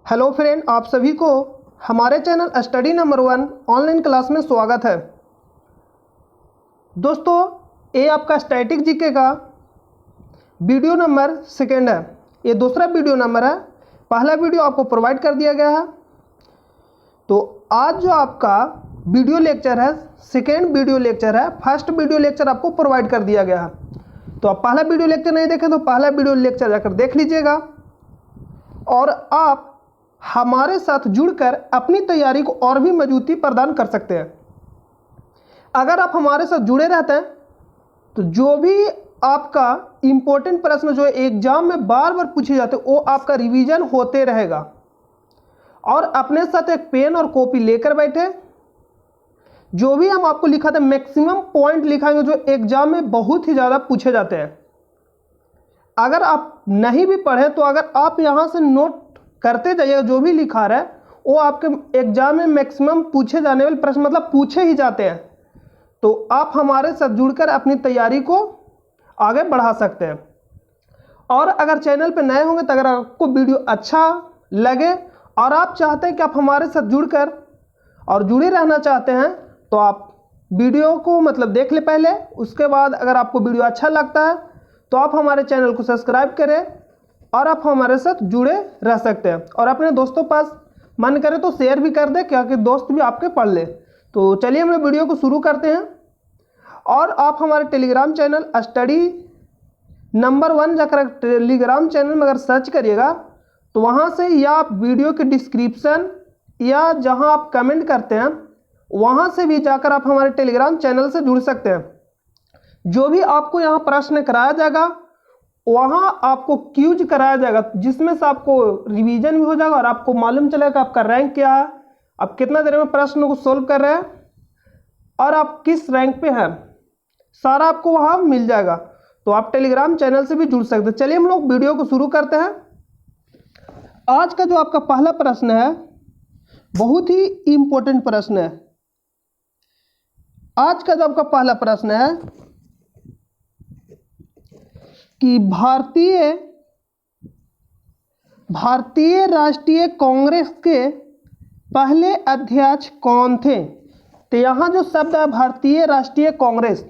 Hello friend, आप सभी को हमारे channel study number 1 online class में स्वागत है। दोस्तों, ये आपका स्टैटिक जीके का वीडियो नंबर 2 है। ये दूसरा वीडियो नंबर है। पहला वीडियो आपको प्रोवाइड कर दिया गया है। तो आज जो आपका वीडियो लेक्चर है, सेकेंड वीडियो लेक्चर है। फर्स्ट वीडियो लेक्चर आपको प्रोवाइड कर दिया गया है। तो आप पहला वीडियो लेक्चर नहीं देखें तो पहला वीडियो लेक्चर जाकर देख लीजिएगा और आप हमारे साथ जुड़कर अपनी तैयारी को और भी मजबूती प्रदान कर सकते हैं। अगर आप हमारे साथ जुड़े रहते हैं तो जो भी आपका इम्पोर्टेंट प्रश्न जो एग्जाम में बार बार पूछे जाते हैं वो आपका रिवीजन होते रहेगा। और अपने साथ एक पेन और कॉपी लेकर बैठे, जो भी हम आपको लिखा था मैक्सिमम पॉइंट लिखाएंगे जो एग्जाम में बहुत ही ज़्यादा पूछे जाते हैं। अगर आप नहीं भी पढ़े तो अगर आप यहाँ से नोट करते जाइएगा, जो भी लिखा रहा है वो आपके एग्जाम में मैक्सिमम पूछे जाने वाले प्रश्न मतलब पूछे ही जाते हैं। तो आप हमारे साथ जुड़कर अपनी तैयारी को आगे बढ़ा सकते हैं। और अगर चैनल पे नए होंगे तो अगर आपको वीडियो अच्छा लगे और आप चाहते हैं कि आप हमारे साथ जुड़कर और जुड़े रहना चाहते हैं तो आप वीडियो को मतलब देख ले पहले। उसके बाद अगर आपको वीडियो अच्छा लगता है तो आप हमारे चैनल को सब्सक्राइब करें और आप हमारे साथ जुड़े रह सकते हैं। और अपने दोस्तों पास मन करे तो शेयर भी कर दें, क्या कि दोस्त भी आपके पढ़ ले। तो चलिए हम वीडियो को शुरू करते हैं। और आप हमारे टेलीग्राम चैनल स्टडी नंबर 1 जाकर टेलीग्राम चैनल में अगर सर्च करिएगा तो वहाँ से या आप वीडियो के डिस्क्रिप्शन या जहाँ आप कमेंट करते हैं वहाँ से भी जाकर आप हमारे टेलीग्राम चैनल से जुड़ सकते हैं। जो भी आपको यहाँ प्रश्न कराया जाएगा वहाँ आपको क्यूज कराया जाएगा, जिसमें से आपको रिवीजन भी हो जाएगा और आपको मालूम चलेगा आपका रैंक क्या है, आप कितना देर में प्रश्न को सोल्व कर रहे हैं और आप किस रैंक पे हैं, सारा आपको वहाँ मिल जाएगा। तो आप टेलीग्राम चैनल से भी जुड़ सकते हैं। चलिए हम लोग वीडियो को शुरू करते हैं। आज का जो आपका पहला प्रश्न है बहुत ही इम्पोर्टेंट प्रश्न है। आज का जो आपका पहला प्रश्न है कि भारतीय राष्ट्रीय कांग्रेस के पहले अध्यक्ष कौन थे। तो यहाँ जो शब्द है भारतीय राष्ट्रीय कांग्रेस,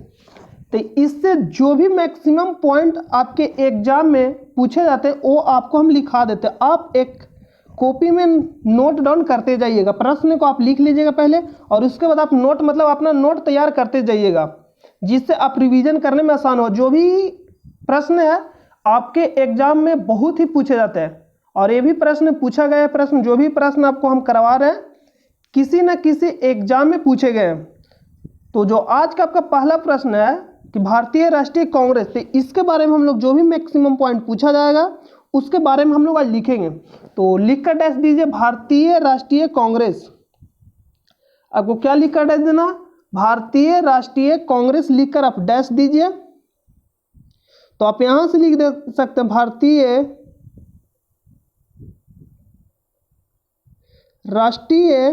तो इससे जो भी मैक्सिमम पॉइंट आपके एग्जाम में पूछे जाते हैं वो आपको हम लिखा देते हैं। आप एक कॉपी में नोट डाउन करते जाइएगा, प्रश्न को आप लिख लीजिएगा पहले और उसके बाद आप नोट मतलब अपना नोट तैयार करते जाइएगा, जिससे आप रिवीजन करने में आसान हो। जो भी प्रश्न है आपके एग्जाम में बहुत ही पूछे जाते हैं और ये भी प्रश्न पूछा गया है। प्रश्न जो भी प्रश्न आपको हम करवा रहे हैं किसी न किसी एग्जाम में पूछे गए हैं। तो जो आज का आपका पहला प्रश्न है कि भारतीय राष्ट्रीय कांग्रेस, तो इसके बारे में हम लोग जो भी मैक्सिमम पॉइंट पूछा जाएगा उसके बारे में हम लोग आज लिखेंगे। तो लिख कर डैश दीजिए भारतीय राष्ट्रीय कांग्रेस। आपको क्या लिख कर डैश देना, भारतीय राष्ट्रीय कांग्रेस लिखकर आप डैश दीजिए। तो आप यहां से लिख दे सकते हैं भारतीय राष्ट्रीय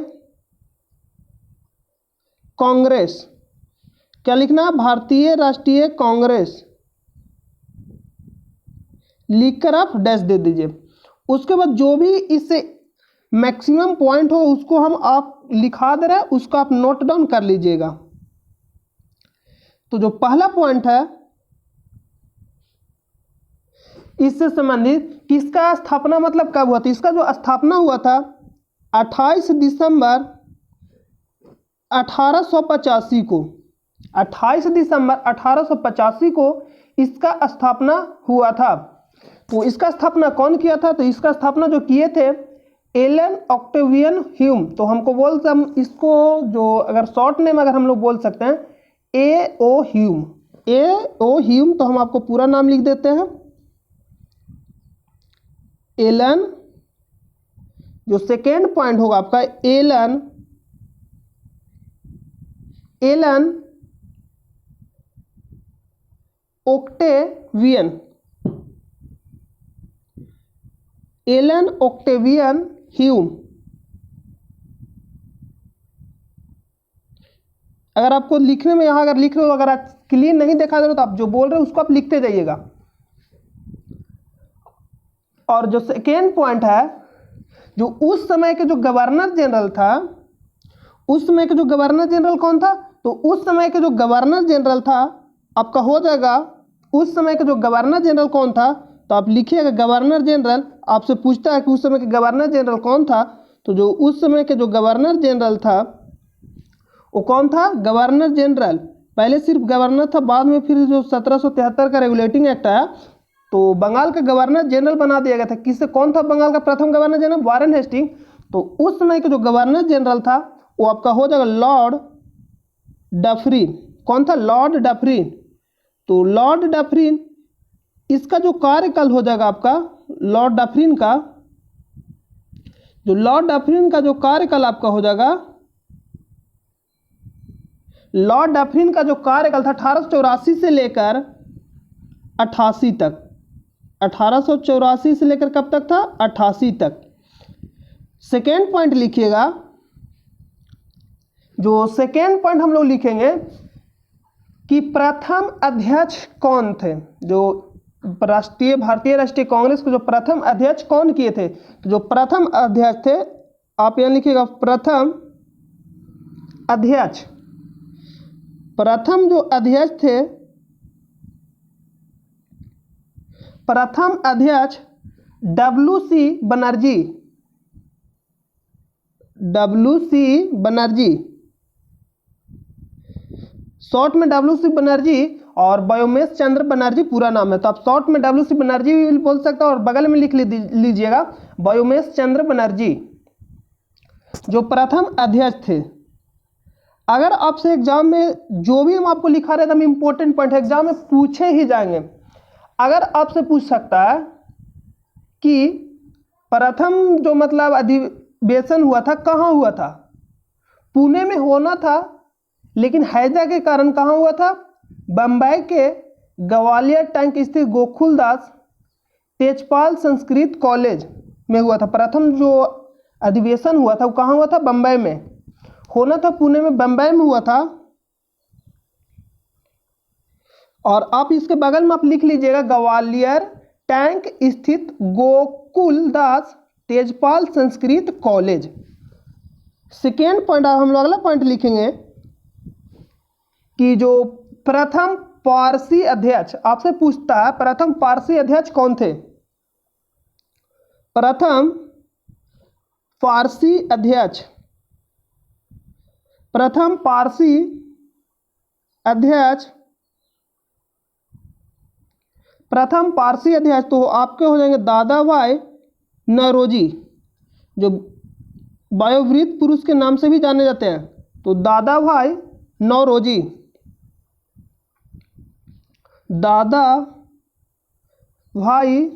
कांग्रेस। क्या लिखना है, भारतीय राष्ट्रीय कांग्रेस लिखकर आप डैश दे दीजिए। उसके बाद जो भी इससे मैक्सिमम पॉइंट हो उसको हम आप लिखा दे रहे हैं, उसको आप नोट डाउन कर लीजिएगा। तो जो पहला पॉइंट है इससे संबंधित किसका स्थापना मतलब कब हुआ था। इसका जो स्थापना हुआ था 28 दिसंबर 1885 को। 28 दिसंबर 1885 को इसका स्थापना हुआ था। तो इसका स्थापना कौन किया था, तो इसका स्थापना जो किए थे एलन ऑक्टेवियन ह्यूम। तो हमको बोलते हम इसको जो अगर शॉर्ट नेम अगर हम लोग बोल सकते हैं ए.ओ. ह्यूम। ए.ओ. ह्यूम। तो हम आपको पूरा नाम लिख देते हैं एलन। जो सेकेंड पॉइंट होगा आपका Allan Octavian. Allan Octavian Hume. अगर आपको लिखने में यहाँ अगर लिख रहे हो, अगर आप क्लियर नहीं देखा दे रहे तो आप जो बोल रहे हो उसको आप लिखते जाइएगा। और जो सेकेंड पॉइंट है जो उस समय के जो गवर्नर जनरल था, उस समय के जो गवर्नर जनरल कौन था? तो उस समय के जो गवर्नर जनरल था आपका हो जाएगा, उस समय के जो गवर्नर जनरल कौन था? तो आप लिखिएगा गवर्नर जनरल। आपसे पूछता है कि उस समय के गवर्नर जनरल कौन था, तो जो उस समय के जो गवर्नर जनरल था वो कौन था? Governor general. पहले सिर्फ गवर्नर था, बाद में फिर जो 1773 का रेगुलेटिंग एक्ट आया तो बंगाल का गवर्नर जनरल बना दिया गया था। किससे? कौन था बंगाल का प्रथम गवर्नर जनरल? Warren Hasting. तो उस समय के जो गवर्नर जनरल था वो आपका हो जाएगा लॉर्ड डफरिन। कौन था? Lord Dufferin. तो लॉर्ड डफरिन, इसका जो कार्यकाल हो जाएगा आपका लॉर्ड डफरिन का, जो लॉर्ड डफरिन का जो कार्यकाल आपका हो जाएगा, लॉर्ड डफरिन का जो कार्यकाल था 1884 से लेकर 88 तक। 1884 से लेकर कब तक था? 88 तक। सेकेंड पॉइंट लिखिएगा, जो सेकेंड पॉइंट हम लोग लिखेंगे कि प्रथम अध्यक्ष कौन थे? जो भारतीय राष्ट्रीय कांग्रेस के जो प्रथम अध्यक्ष कौन किए थे? तो जो प्रथम अध्यक्ष थे आप यहाँ लिखिएगा प्रथम अध्यक्ष। प्रथम जो अध्यक्ष थे, प्रथम अध्यक्ष WC Banerjee. WC Banerjee, short में WC बनर्जी और बायोमेश चंद्र बनर्जी पूरा नाम है। तो आप शॉर्ट में WC बनर्जी भी बोल सकते हैं और बगल में लिख लीजिएगा बायोमेश चंद्र बनर्जी, जो प्रथम अध्यक्ष थे। अगर आपसे एग्जाम में जो भी हम आपको लिखा रहे थे इंपॉर्टेंट पॉइंट एग्जाम में पूछे ही जाएंगे। अगर आपसे पूछ सकता है कि प्रथम जो मतलब अधिवेशन हुआ था कहाँ हुआ था? पुणे में होना था, लेकिन हैजा के कारण कहाँ हुआ था? बम्बई के ग्वालियर टैंक स्थित गोकुलदास तेजपाल संस्कृत कॉलेज में हुआ था। प्रथम जो अधिवेशन हुआ था वो कहाँ हुआ था? बम्बई में। होना था पुणे में, बम्बई में हुआ था। और आप इसके बगल में आप लिख लीजिएगा ग्वालियर टैंक स्थित Gokuldas Tejpal Sanskrit college. Second point हम लोग अगला पॉइंट लिखेंगे कि जो प्रथम पारसी अध्यक्ष, आपसे पूछता है प्रथम पारसी अध्यक्ष कौन थे? प्रथम पारसी अध्यक्ष, प्रथम पारसी अध्यक्ष, प्रथम पारसी अध्यक्ष तो आपके हो जाएंगे दादा भाई नौरोजी, जो वायोवृत पुरुष के नाम से भी जाने जाते हैं। तो दादा भाई नौरोजी, दादा भाई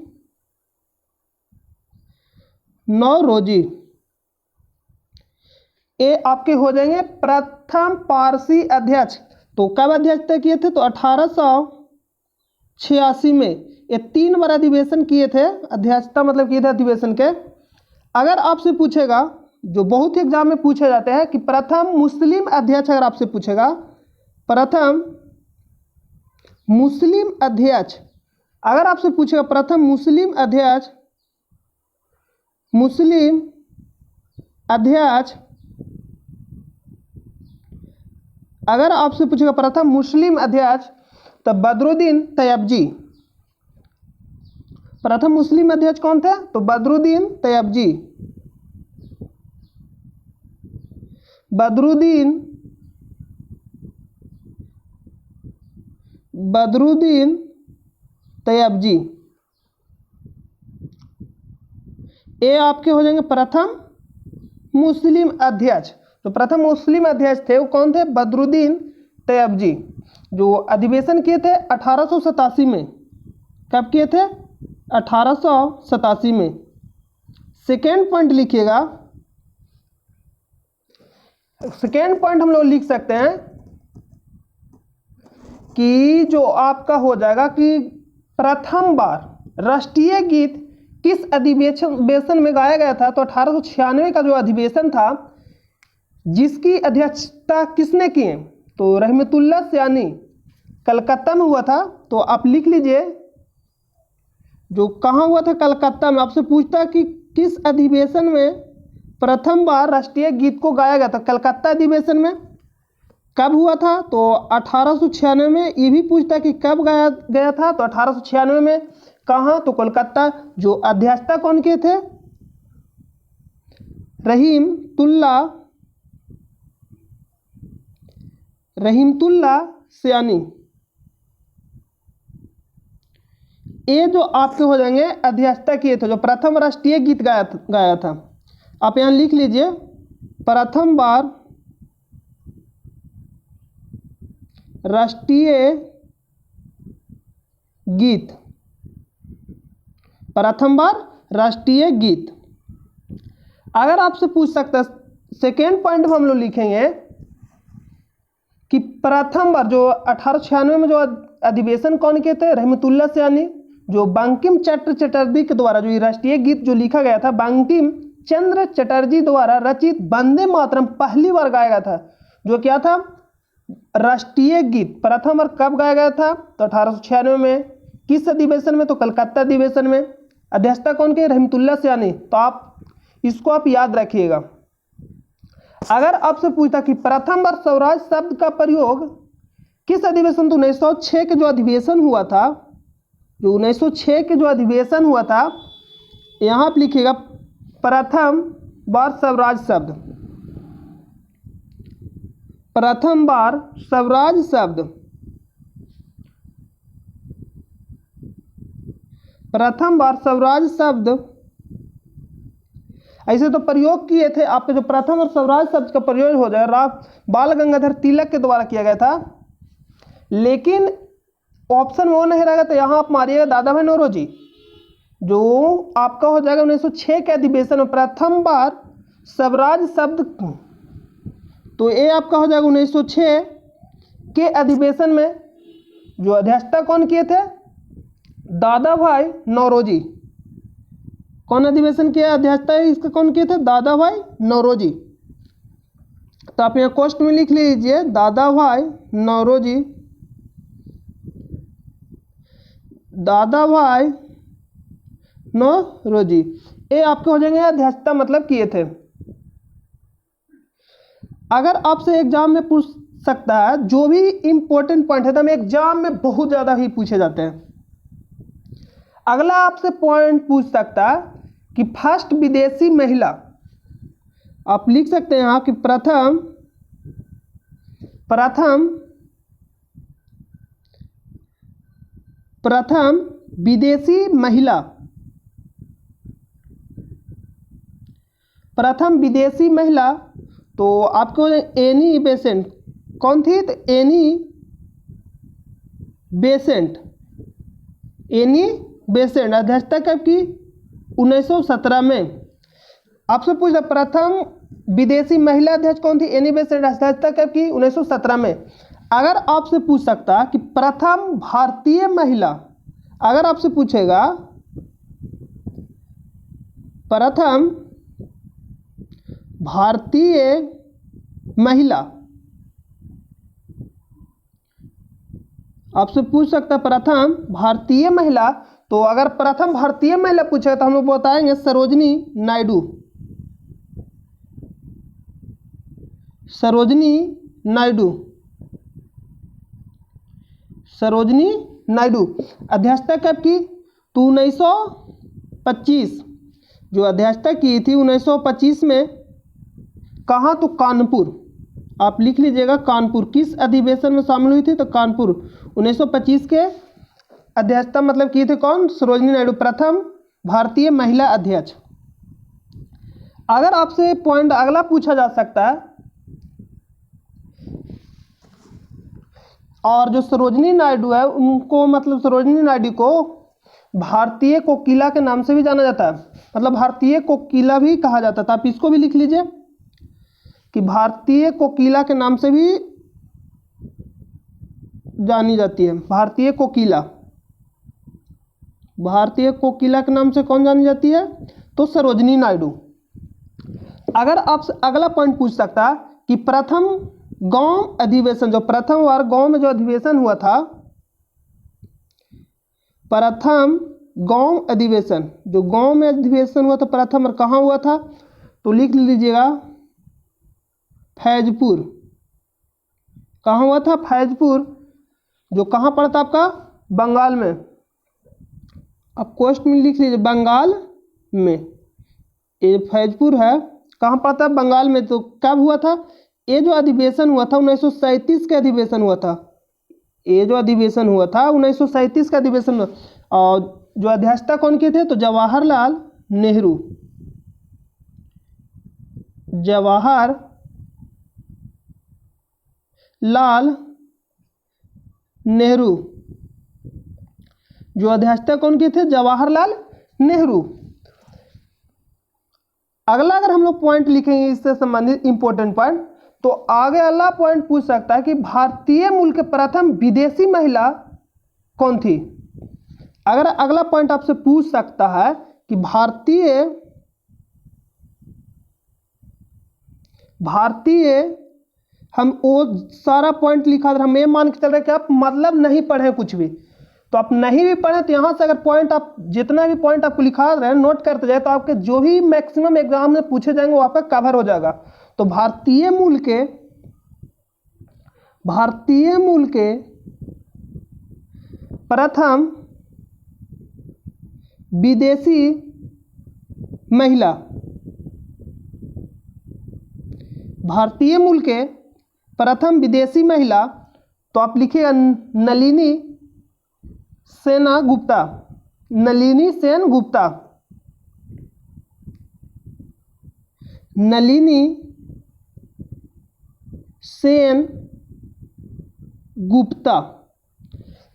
नौरोजी, ये आपके हो जाएंगे प्रथम पारसी अध्यक्ष। तो कब अध्यक्षता किए थे? तो 1886 में ये 3 बार अधिवेशन किए थे, अध्यक्षता मतलब किए थे अधिवेशन के। अगर आपसे पूछेगा, जो बहुत ही एग्जाम में पूछे जाते हैं कि प्रथम मुस्लिम अध्यक्ष, अगर आपसे पूछेगा प्रथम मुस्लिम अध्यक्ष, अगर आपसे पूछेगा प्रथम मुस्लिम अध्यक्ष, मुस्लिम अध्यक्ष, अगर आपसे पूछेगा प्रथम मुस्लिम अध्यक्ष तो बदरुद्दीन तैयबजी। प्रथम मुस्लिम अध्यक्ष कौन थे? तो बदरुद्दीन तैयबजी, बदरुद्दीन तैयबजी, ये आपके हो जाएंगे प्रथम मुस्लिम अध्यक्ष। तो प्रथम मुस्लिम अध्यक्ष थे वो कौन थे? बदरुद्दीन तैयबजी, जो अधिवेशन किए थे 1887 में। कब किए थे? 1887 में। सेकेंड पॉइंट लिखिएगा, सेकेंड पॉइंट हम लोग लिख सकते हैं कि जो आपका हो जाएगा कि प्रथम बार राष्ट्रीय गीत किस अधिवेशन में गाया गया था? तो 1896 का जो अधिवेशन था जिसकी अध्यक्षता किसने की? तो रहमतुल्लाह सयानी, कलकत्ता में हुआ था। तो आप लिख लीजिए जो कहाँ हुआ था? कलकत्ता में। आपसे पूछता है कि किस अधिवेशन में प्रथम बार राष्ट्रीय गीत को गाया गया था? कलकत्ता अधिवेशन में। कब हुआ था? तो 1896 में। ये भी पूछता कि कब गाया गया था, तो 1896 में। कहाँ? तो कोलकाता। जो अध्यक्षता कौन के थे? रहीमतुल्ला सयानी। ये जो आपके हो जाएंगे अध्यक्षता किए थे, जो प्रथम राष्ट्रीय गीत गाया था। आप यहाँ लिख लीजिए, प्रथम बार राष्ट्रीय गीत, प्रथम बार राष्ट्रीय गीत। अगर आपसे पूछ सकता है, सेकेंड पॉइंट हम लोग लिखेंगे कि प्रथम बार जो 1896 में जो अधिवेशन कौन के थे? रहमतुल्लाह सयानी। जो बंकिम चंद्र चटर्जी के द्वारा जो ये राष्ट्रीय गीत जो लिखा गया था, बंकिम चंद्र चटर्जी द्वारा रचित वंदे मातरम पहली बार गाया गया था। जो क्या था? राष्ट्रीय गीत प्रथम बार कब गाया गया था? तो 1896 में। किस अधिवेशन में? तो कलकत्ता अधिवेशन में। अध्यक्षता कौन के? रहमतुल्लाह सयानी। तो आप इसको याद रखिएगा। अगर आपसे पूछता कि प्रथम बार स्वराज शब्द का प्रयोग किस अधिवेशन? तो 1906 के जो अधिवेशन हुआ था, जो 1906 के जो अधिवेशन हुआ था, यहाँ आप लिखिएगा प्रथम बार स्वराज शब्द, प्रथम बार स्वराज शब्द, प्रथम बार स्वराज शब्द ऐसे तो प्रयोग किए थे। आपके जो प्रथम और स्वराज शब्द का प्रयोग हो जाए बाल गंगाधर तिलक के द्वारा किया गया था, लेकिन ऑप्शन वो नहीं रहेगा, तो यहाँ आप मारिएगा दादा भाई नौरोजी। जो आपका हो जाएगा 1906 के अधिवेशन में प्रथम बार स्वराज शब्द, तो ये आपका हो जाएगा 1906 के अधिवेशन में। जो अध्यक्षता कौन किए थे? दादा भाई नौरोजी। कौन अधिवेशन किया? अध्यक्षता इसका कौन किए थे? दादा भाई नौरोजी। तो आप यहाँ कोष्ट में लिख लीजिए दादा भाई नौरोजी, दादा भाई नौरोजी। ये आपके हो जाएंगे अध्यक्षता मतलब किए थे। अगर आपसे एग्जाम में पूछ सकता है, जो भी इंपॉर्टेंट पॉइंट है तो एग्जाम में बहुत ज़्यादा ही पूछे जाते हैं। अगला आपसे पॉइंट पूछ सकता है कि फर्स्ट विदेशी महिला, आप लिख सकते हैं यहाँ कि प्रथम विदेशी महिला, प्रथम विदेशी महिला। तो आपको एनी बेसेंट कौन थी? तो एनी बेसेंट, एनी बेसेंट। अध्यक्षता कब की? 1917 में। आपसे पूछा प्रथम विदेशी महिला अध्यक्ष कौन थी? Annie Besant. अध्यक्षता कब की? 1917 में। अगर आपसे पूछ सकता कि प्रथम भारतीय महिला, अगर आपसे पूछेगा प्रथम भारतीय महिला, आपसे पूछ सकता प्रथम भारतीय महिला, तो अगर प्रथम भारतीय महिला पूछेगा तो हम लोग बताएंगे सरोजनी नायडू। सरोजनी नायडू, सरोजनी नायडू। अध्यक्षता कब की? तो 1925। जो अध्यक्षता की थी 1925 में। कहाँ? तो कानपुर। आप लिख लीजिएगा कानपुर। किस अधिवेशन में शामिल हुई थी? तो कानपुर। 1925 के अध्यक्षता मतलब की थी कौन? सरोजनी नायडू, प्रथम भारतीय महिला अध्यक्ष। अगर आपसे पॉइंट अगला पूछा जा सकता है, और जो सरोजनी नायडू है उनको, मतलब सरोजनी नायडू को भारतीय कोकिला के नाम से भी जाना जाता है, मतलब भारतीय कोकिला भी कहा जाता था। आप इसको भी लिख लीजिए कि भारतीय कोकिला के नाम से भी जानी जाती है। भारतीय कोकिला, भारतीय कोकिला के नाम से कौन जानी जाती है? तो सरोजनी नायडू। अगर आपसे अगला पॉइंट पूछ सकता कि प्रथम गांव अधिवेशन, जो प्रथम बार गांव में जो अधिवेशन हुआ था, प्रथम गांव अधिवेशन, जो गांव में अधिवेशन हुआ था प्रथम, और कहाँ हुआ था, तो लिख लीजिएगा फैजपुर। कहाँ हुआ था, फैजपुर, जो कहाँ पड़ता आपका, बंगाल में। अब क्वेश्चन में लिख लीजिए बंगाल में, ये फैजपुर है, कहाँ पड़ता है, बंगाल में। तो कब हुआ था, ये जो अधिवेशन हुआ था 1937 का अधिवेशन हुआ था, ये जो अधिवेशन हुआ था 1937 का अधिवेशन हुआ। और जो अध्यक्षता कौन किए थे, तो जवाहरलाल नेहरू, जवाहरलाल नेहरू, जो अध्यक्षता कौन किए थे, जवाहरलाल नेहरू। अगला अगर हम लोग पॉइंट लिखेंगे इससे संबंधित इंपॉर्टेंट पॉइंट, तो आगे अगला पॉइंट पूछ सकता है कि भारतीय मूल के प्रथम विदेशी महिला कौन थी। अगर अगला पॉइंट आपसे पूछ सकता है कि भारतीय हम वो सारा पॉइंट लिखा था, हम ये मान के चल रहे कि आप मतलब नहीं पढ़े कुछ भी, तो आप नहीं भी पढ़े तो यहाँ से अगर पॉइंट आप जितना भी पॉइंट आपको लिखा रहे हैं नोट करते जाए, तो आपके जो भी मैक्सिमम एग्जाम में पूछे जाएंगे वो आपका कवर हो जाएगा। तो भारतीय मूल के प्रथम विदेशी महिला, भारतीय मूल के प्रथम विदेशी महिला, तो आप लिखिएगा नलिनी सेन गुप्ता, नलिनी सेन गुप्ता, नलिनी सेन गुप्ता,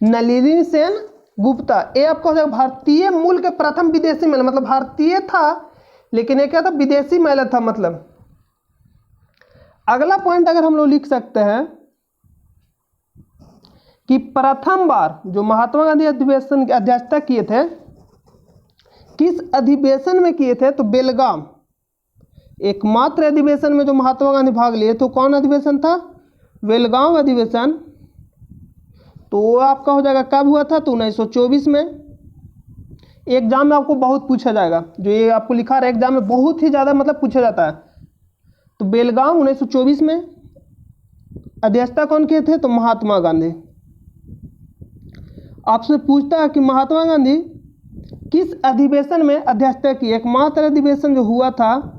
नलिनी सेन गुप्ता। ये आपको हो जाएगा भारतीय मूल के प्रथम विदेशी महिला, मतलब भारतीय था लेकिन ये क्या था, विदेशी महिला था मतलब। अगला पॉइंट अगर हम लोग लिख सकते हैं कि प्रथम बार जो महात्मा गांधी अधिवेशन की अध्यक्षता किए थे, किस अधिवेशन में किए थे, तो बेलगाम, एकमात्र अधिवेशन में जो महात्मा गांधी भाग लिए तो कौन अधिवेशन था, बेलगाम अधिवेशन। तो वो आपका हो जाएगा कब हुआ था, तो 1924 में। एग्जाम में आपको बहुत पूछा जाएगा, जो ये आपको लिखा रहा है एग्जाम में बहुत ही ज़्यादा मतलब पूछा जाता है। तो बेलगाम 1924 में, अध्यक्षता कौन किए थे, तो महात्मा गांधी। आपसे पूछता है कि महात्मा गांधी किस अधिवेशन में अध्यक्षता की, एकमात्र अधिवेशन जो हुआ था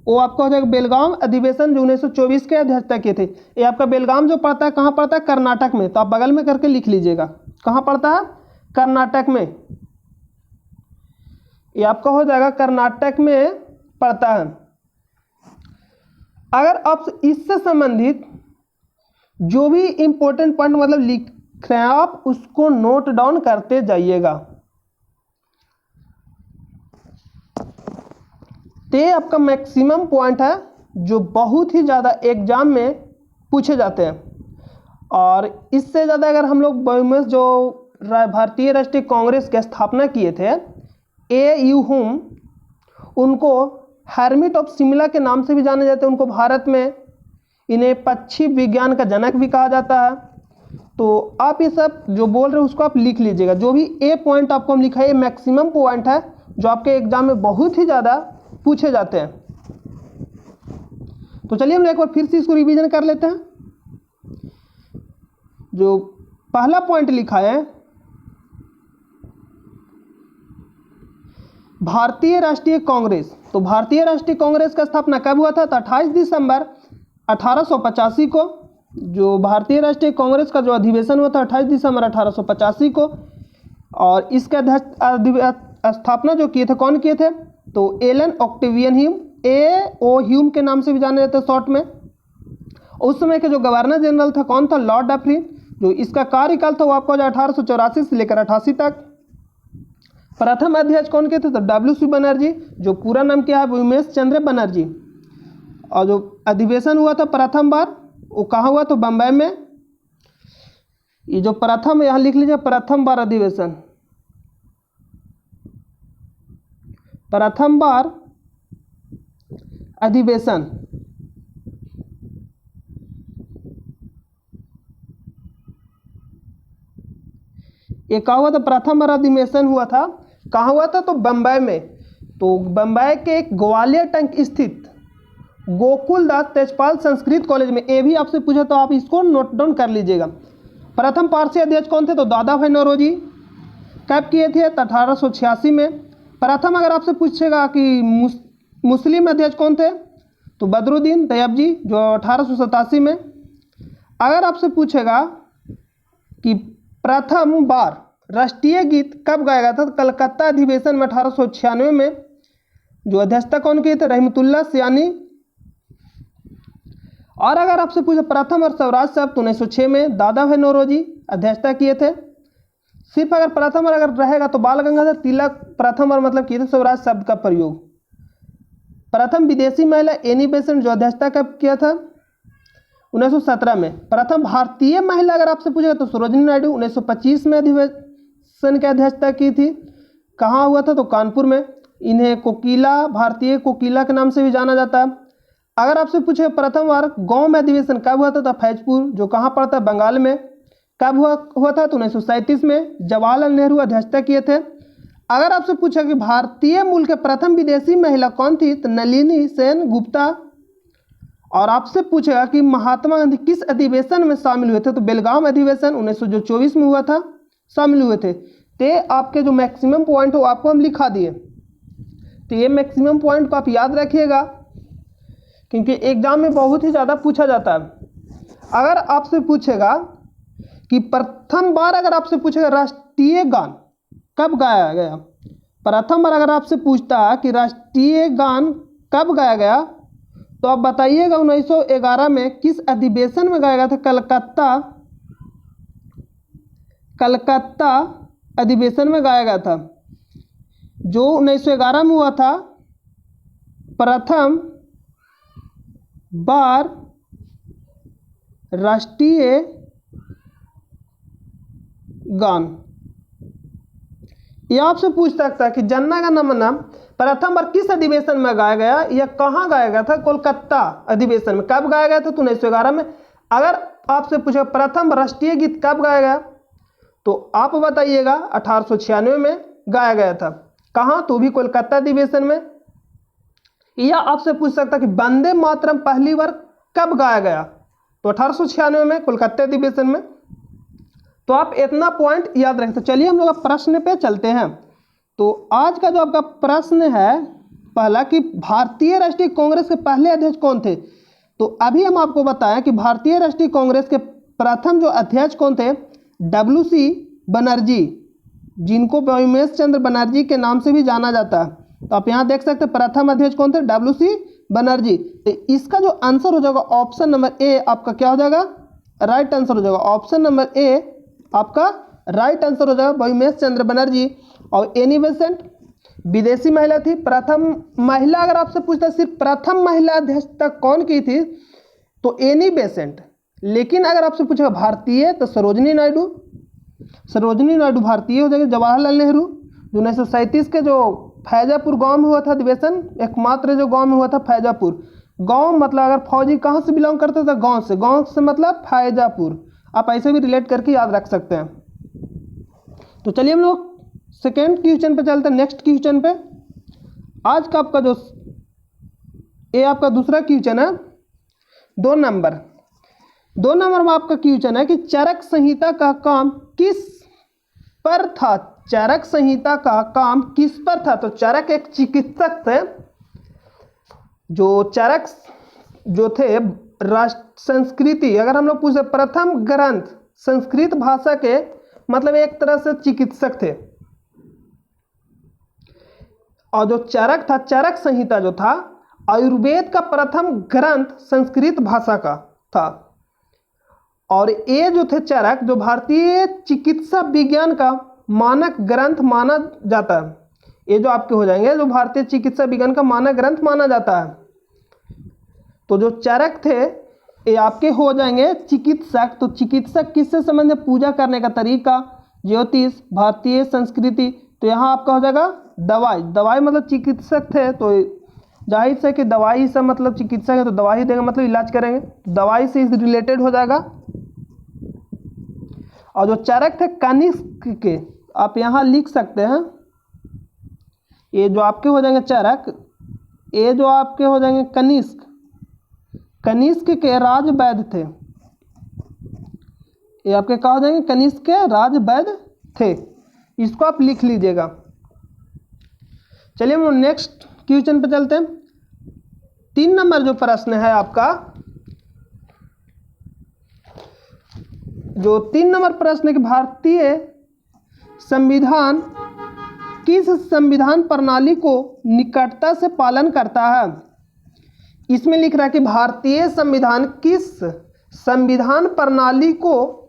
वो आपका हो जाएगा बेलगाम अधिवेशन, जो 1924 के अध्यक्षता किए थे। ये आपका बेलगाम जो पड़ता है कहाँ पड़ता है, कर्नाटक में, तो आप बगल में करके लिख लीजिएगा कहाँ पड़ता है, कर्नाटक में। ये आपका हो जाएगा कर्नाटक में पड़ता है। अगर आप इससे संबंधित जो भी इंपॉर्टेंट पॉइंट मतलब लिख रहे हैं आप उसको नोट डाउन करते जाइएगा। तो ये आपका मैक्सिमम पॉइंट है जो बहुत ही ज़्यादा एग्जाम में पूछे जाते हैं। और इससे ज़्यादा अगर हम लोग जो भारतीय राष्ट्रीय कांग्रेस की स्थापना किए थे A.U. हुम, उनको हर्मिट ऑफ शिमला के नाम से भी जाने जाते हैं। उनको भारत में इन्हें पक्षी विज्ञान का जनक भी कहा जाता है। तो आप ये सब जो बोल रहे हैं उसको आप लिख लीजिएगा। जो भी ए पॉइंट आपको हम लिखा है ये मैक्सिमम पॉइंट है जो आपके एग्जाम में बहुत ही ज़्यादा पूछे जाते हैं। तो चलिए हम एक बार फिर से इसको रिवीजन कर लेते हैं। जो पहला पॉइंट लिखा है भारतीय राष्ट्रीय कांग्रेस, तो भारतीय राष्ट्रीय कांग्रेस का स्थापना कब हुआ था, तो 28 दिसंबर 1885 को। जो भारतीय राष्ट्रीय कांग्रेस का जो अधिवेशन हुआ था 28 दिसंबर 1885 को। और इसका स्थापना जो किए थे कौन किए थे, तो Elon Octavian Hume, A.O. Hume के नाम से भी जाने जाते हैं शॉर्ट में। उस समय के जो गवर्नर जनरल था कौन था, लॉर्ड डफरिन। जो इसका कार्यकाल था वो आपको 1884 से लेकर 88 तक। प्रथम अध्यक्ष कौन के थे, तो W.C. बनर्जी, जो पूरा नाम क्या है उमेश चंद्र बनर्जी। और जो अधिवेशन हुआ था प्रथम बार वो कहाँ हुआ, तो बम्बई में। ये जो प्रथम यहाँ लिख लीजिए, प्रथम बार अधिवेशन, प्रथम बार अधिवेशन ये कहाँ हुआ था? प्रथम बार अधिवेशन हुआ था, कहाँ हुआ था? तो बम्बई में। तो बम्बई के एक ग्वालियर टंक स्थित गोकुलदास तेजपाल संस्कृत कॉलेज में। ये भी आपसे पूछा तो आप इसको नोट डाउन कर लीजिएगा। प्रथम पारसी अध्यक्ष कौन थे? तो दादा भाई नौरोजी। कब किए थे? तो 1886 में। प्रथम अगर आपसे पूछेगा कि मुस्लिम अध्यक्ष कौन थे? तो बदरुद्दीन तैयबजी, जो 1887 में। अगर आपसे पूछेगा कि प्रथम बार राष्ट्रीय गीत कब गाया गया था? तो कलकत्ता अधिवेशन में 1896 में। जो अध्यक्षता कौन किए थे? रहमतुल्लाह सियानी। और अगर आपसे पूछे प्रथम और स्वराज शब्द, तो 1906 में दादा भाई नौरोजी अध्यक्षता किए थे। सिर्फ अगर प्रथम और अगर रहेगा तो बाल गंगाधर तिलक प्रथम और मतलब किए थे स्वराज शब्द का प्रयोग। प्रथम विदेशी महिला एनी बेसेंट, जो अध्यक्षता कब किया था? 1917 में। प्रथम भारतीय महिला अगर आपसे पूछेगा तो सरोजिनी नायडू 1925 में अधिवेशन की अध्यक्षता की थी। कहाँ हुआ था? तो कानपुर में। इन्हें कोकिला, भारतीय कोकिला के नाम से भी जाना जाता है। अगर आपसे पूछे प्रथम बार गांव में अधिवेशन कब हुआ था? तो फैजपुर, जो कहाँ पड़ता है? बंगाल में। कब हुआ था? तो 1937 में। जवाहरलाल नेहरू अध्यक्षता किए थे। अगर आपसे पूछा कि भारतीय मूल के प्रथम विदेशी महिला कौन थी? तो नलिनी सेन गुप्ता। और आपसे पूछेगा कि महात्मा गांधी किस अधिवेशन में शामिल हुए थे? तो बेलगाम अधिवेशन 1924 में हुआ था, शामिल हुए थे। तो आपके जो मैक्सिमम पॉइंट हो आपको हम लिखा दिए। तो ये मैक्सिमम पॉइंट को आप याद रखिएगा, क्योंकि एग्जाम में बहुत ही ज़्यादा पूछा जाता है। अगर आपसे पूछेगा कि प्रथम बार अगर आपसे पूछेगा राष्ट्रीय गान कब गाया गया, प्रथम बार अगर आपसे पूछता है कि राष्ट्रीय गान कब गाया गया, तो आप बताइएगा 1911 में। किस अधिवेशन में गाया गया था? कलकत्ता अधिवेशन में गाया गया था, जो 1911 में हुआ था। प्रथम बार राष्ट्रीय गान। यह आपसे पूछ सकता है कि जनना गण मन प्रथम बार किस अधिवेशन में गाया गया या कहाँ गाया गया था? कोलकाता अधिवेशन में। कब गाया गया था? तो 1911 में। अगर आपसे पूछे प्रथम राष्ट्रीय गीत कब गाया गया, तो आप बताइएगा 1896 में गाया गया था। कहाँ? तो भी कोलकाता अधिवेशन में। या आपसे पूछ सकता कि वंदे मातरम पहली बार कब गाया गया? तो 1896 में, कोलकाता अधिवेशन में। तो आप इतना पॉइंट याद रखें। तो चलिए हम लोग प्रश्न पे चलते हैं। तो आज का जो आपका प्रश्न है पहला, कि भारतीय राष्ट्रीय कांग्रेस के पहले अध्यक्ष कौन थे? तो अभी हम आपको बताएं कि भारतीय राष्ट्रीय कांग्रेस के प्रथम जो अध्यक्ष कौन थे? WC बनर्जी, जिनको व्योमेश चंद्र बनर्जी के नाम से भी जाना जाता है। तो आप यहाँ देख सकते हैं प्रथम अध्यक्ष कौन थे? WC बनर्जी। तो इसका जो आंसर हो जाएगा ऑप्शन नंबर ए आपका क्या हो जाएगा? राइट आंसर हो जाएगा। ऑप्शन नंबर ए आपका राइट आंसर हो जाएगा, व्योमेश चंद्र बनर्जी। और एनी बेसेंट विदेशी महिला थी। प्रथम महिला अगर आपसे पूछता सिर्फ प्रथम महिला अध्यक्षता कौन की थी, तो एनी बेसेंट। लेकिन अगर आपसे पूछेगा भारतीय, तो सरोजिनी नायडू। सरोजिनी नायडू भारतीय हो जाएगी। जवाहरलाल नेहरू, जो 1937 के जो फैजापुर गांव में हुआ था अधिवेशन, एकमात्र जो गांव में हुआ था फैजापुर। गांव मतलब अगर फौजी कहाँ से बिलोंग करते थे? गांव से। गांव से मतलब फैजापुर। आप ऐसे भी रिलेट करके याद रख सकते हैं। तो चलिए हम लोग सेकेंड क्वेश्चन पे चलते हैं, नेक्स्ट क्वेश्चन पे। आज का आपका जो ये आपका दूसरा क्वेश्चन है, 2 नंबर में आपका क्वेश्चन है कि चरक संहिता का काम किस पर था? चरक संहिता का काम किस पर था? तो चरक एक चिकित्सक थे। जो चरक जो थे संस्कृति, अगर हम लोग पूछे प्रथम ग्रंथ संस्कृत भाषा के, मतलब एक तरह से चिकित्सक थे। और जो चरक था, चरक संहिता जो था आयुर्वेद का प्रथम ग्रंथ संस्कृत भाषा का था। और ये जो थे चरक, जो भारतीय चिकित्सा विज्ञान का मानक ग्रंथ माना जाता है। ये जो आपके हो जाएंगे, जो भारतीय चिकित्सा विज्ञान का मानक ग्रंथ माना जाता है। तो जो चरक थे ये आपके हो जाएंगे चिकित्सक। तो चिकित्सक किससे संबंधित? पूजा करने का तरीका, ज्योतिष, भारतीय संस्कृति। तो यहाँ आपका हो जाएगा दवाई। दवाई मतलब चिकित्सक थे, तो जाहिर से कि दवाई से मतलब चिकित्सक है, तो दवाई देंगे मतलब इलाज करेंगे, दवाई से रिलेटेड हो जाएगा। और जो चरक थे कनिष्क के, आप यहाँ लिख सकते हैं, ये जो आपके हो जाएंगे चरक, ये जो आपके हो जाएंगे कनिष्क, कनिष्क के राज वैद्य थे, ये आपके क्या हो जाएंगे, कनिष्क के राज वैद्य थे। इसको आप लिख लीजिएगा। चलिए हम नेक्स्ट क्वेश्चन पे चलते हैं। 3 नंबर जो प्रश्न है आपका, जो 3 नंबर प्रश्न है कि भारतीय संविधान किस संविधान प्रणाली को निकटता से पालन करता है। इसमें लिख रहा है कि भारतीय संविधान किस संविधान प्रणाली को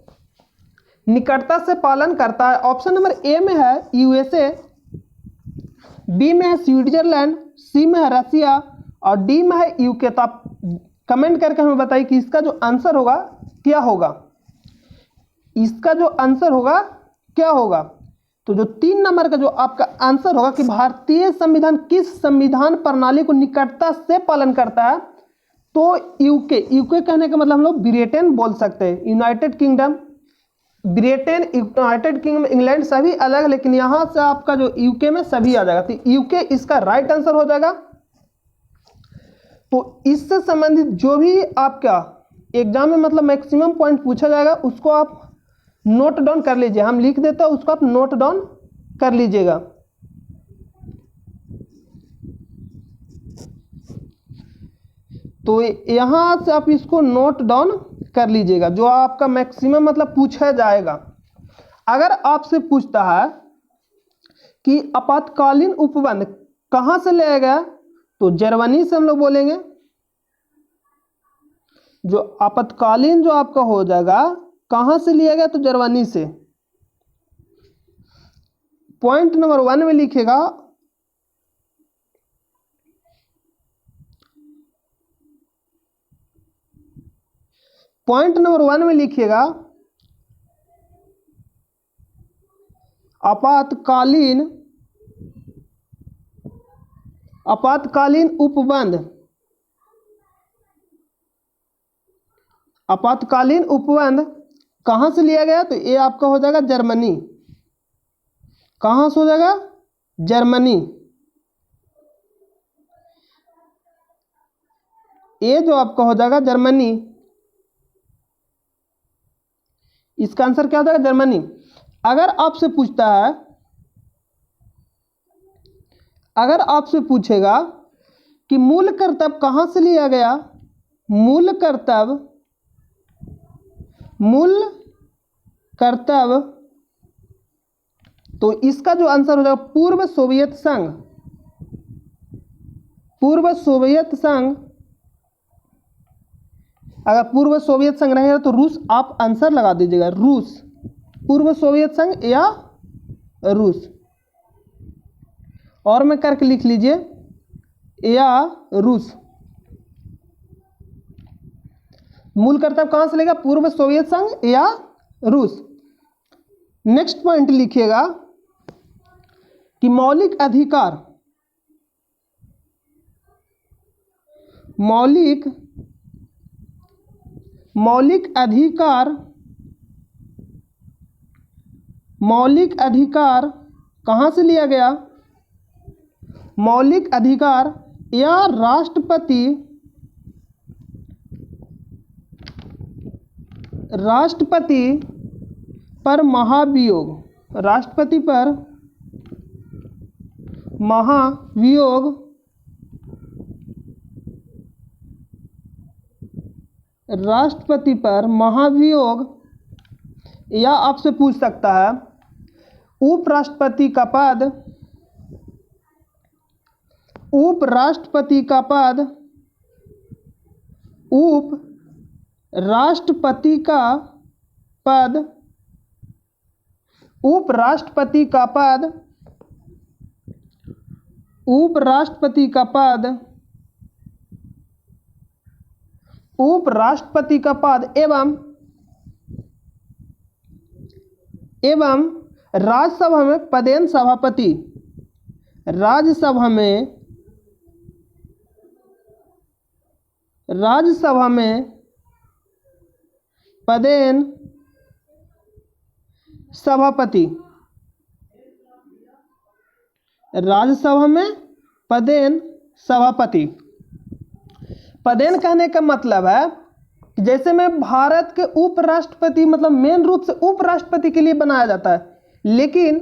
निकटता से पालन करता है। ऑप्शन नंबर ए में है यूएसए, बी में है स्विट्जरलैंड, सी में है रसिया और डी में है यूके। तो आप कमेंट करके हमें बताइए कि इसका जो आंसर होगा क्या होगा, इसका जो आंसर होगा क्या होगा। तो जो 3 नंबर का जो आपका आंसर होगा कि भारतीय संविधान किस संविधान प्रणाली को निकटता से पालन करता है, तो यूके, यूके कहने का मतलब हम लोग ब्रिटेन बोल सकते हैं, United kingdom, Britain, United kingdom, England सभी अलग, लेकिन यहां से आपका जो यूके में सभी आ जाएगा, तो यूके इसका राइट आंसर हो जाएगा। तो इससे संबंधित जो भी आपका एग्जाम में मतलब मैक्सिमम पॉइंट पूछा जाएगा उसको आप नोट डाउन कर लीजिए, हम लिख देते हैं उसको आप नोट डाउन कर लीजिएगा। तो यहां से आप इसको नोट डाउन कर लीजिएगा, जो आपका मैक्सिमम मतलब पूछा जाएगा। अगर आपसे पूछता है कि आपातकालीन उपबंध कहां से लिया गया, तो जर्मनी से हम लोग बोलेंगे। जो आपातकालीन जो आपका हो जाएगा कहां से लिया गया, तो जर्मनी से। पॉइंट नंबर 1 में लिखेगा पॉइंट नंबर 1 में लिखिएगा आपातकालीन उपबंध, आपातकालीन उपबंध कहां से लिया गया, तो ये आपका हो जाएगा जर्मनी। कहां से हो जाएगा, जर्मनी। ये जो आपका हो जाएगा जर्मनी, इसका आंसर क्या हो जाएगा, जर्मनी। अगर आपसे पूछता है, अगर आपसे पूछेगा कि मूल कर्तव्य कहां से लिया गया, मूल कर्तव्य, तो इसका जो आंसर हो जाएगा पूर्व सोवियत संघ, पूर्व सोवियत संघ। अगर पूर्व सोवियत संघ रहेगा तो रूस आप आंसर लगा दीजिएगा, रूस, पूर्व सोवियत संघ या रूस। और में करके लिख लीजिए या रूस। मूल कर्तव्य कहां से लेगा, पूर्व सोवियत संघ या रूस। नेक्स्ट पॉइंट लिखिएगा कि मौलिक अधिकार, मौलिक अधिकार कहां से लिया गया, मौलिक अधिकार या राष्ट्रपति पर महाभियोग, राष्ट्रपति पर महाभियोग, राष्ट्रपति पर महाभियोग, या आपसे पूछ सकता है उपराष्ट्रपति का पद, उपराष्ट्रपति का पद, उपराष्ट्रपति का पद, उपराष्ट्रपति का पद, उपराष्ट्रपति का पद, उपराष्ट्रपति का पद एवं राज्यसभा में पदेन सभापति, राज्यसभा में पदेन सभापति, राज्यसभा में पदेन सभापति। पदेन कहने का मतलब है कि जैसे में भारत के उपराष्ट्रपति मतलब मेन रूप से उपराष्ट्रपति के लिए बनाया जाता है, लेकिन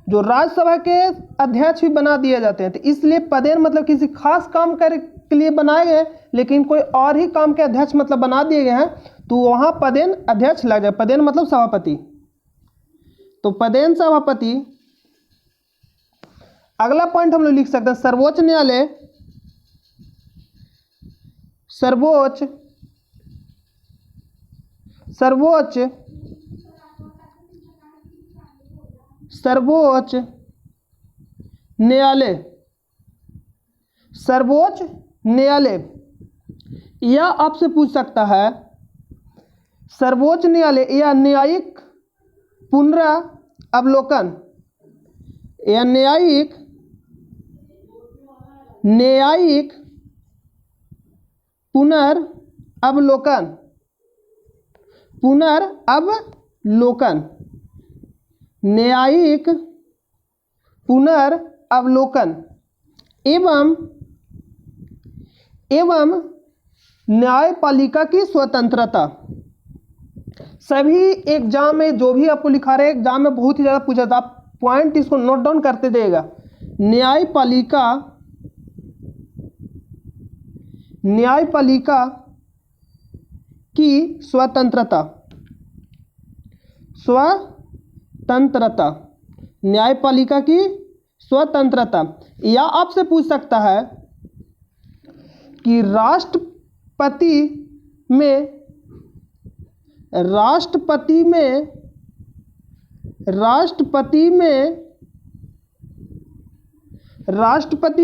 जो राज्यसभा के अध्यक्ष भी बना दिए जाते हैं, तो इसलिए पदेन मतलब किसी खास काम के लिए बनाए गए, लेकिन कोई और ही काम के अध्यक्ष मतलब बना दिए गए हैं, तो वहां पदेन अध्यक्ष लग जाए। पदेन मतलब सभापति, तो पदेन सभापति। अगला पॉइंट हम लोग लिख सकते हैं सर्वोच्च न्यायालय, सर्वोच्च न्यायालय, सर्वोच्च न्यायालय। यह आपसे पूछ सकता है सर्वोच्च न्यायालय या न्यायिक पुनरावलोकन या न्यायिक पुनरावलोकन न्यायिक पुनरावलोकन एवं न्यायपालिका की स्वतंत्रता। सभी एग्जाम में जो भी आपको लिखा रहे एग्जाम में बहुत ही ज़्यादा पूछा था, आप पॉइंट इसको नोट डाउन करते जाइएगा। न्यायपालिका की स्वतंत्रता, न्यायपालिका की स्वतंत्रता। या आपसे पूछ सकता है कि राष्ट्रपति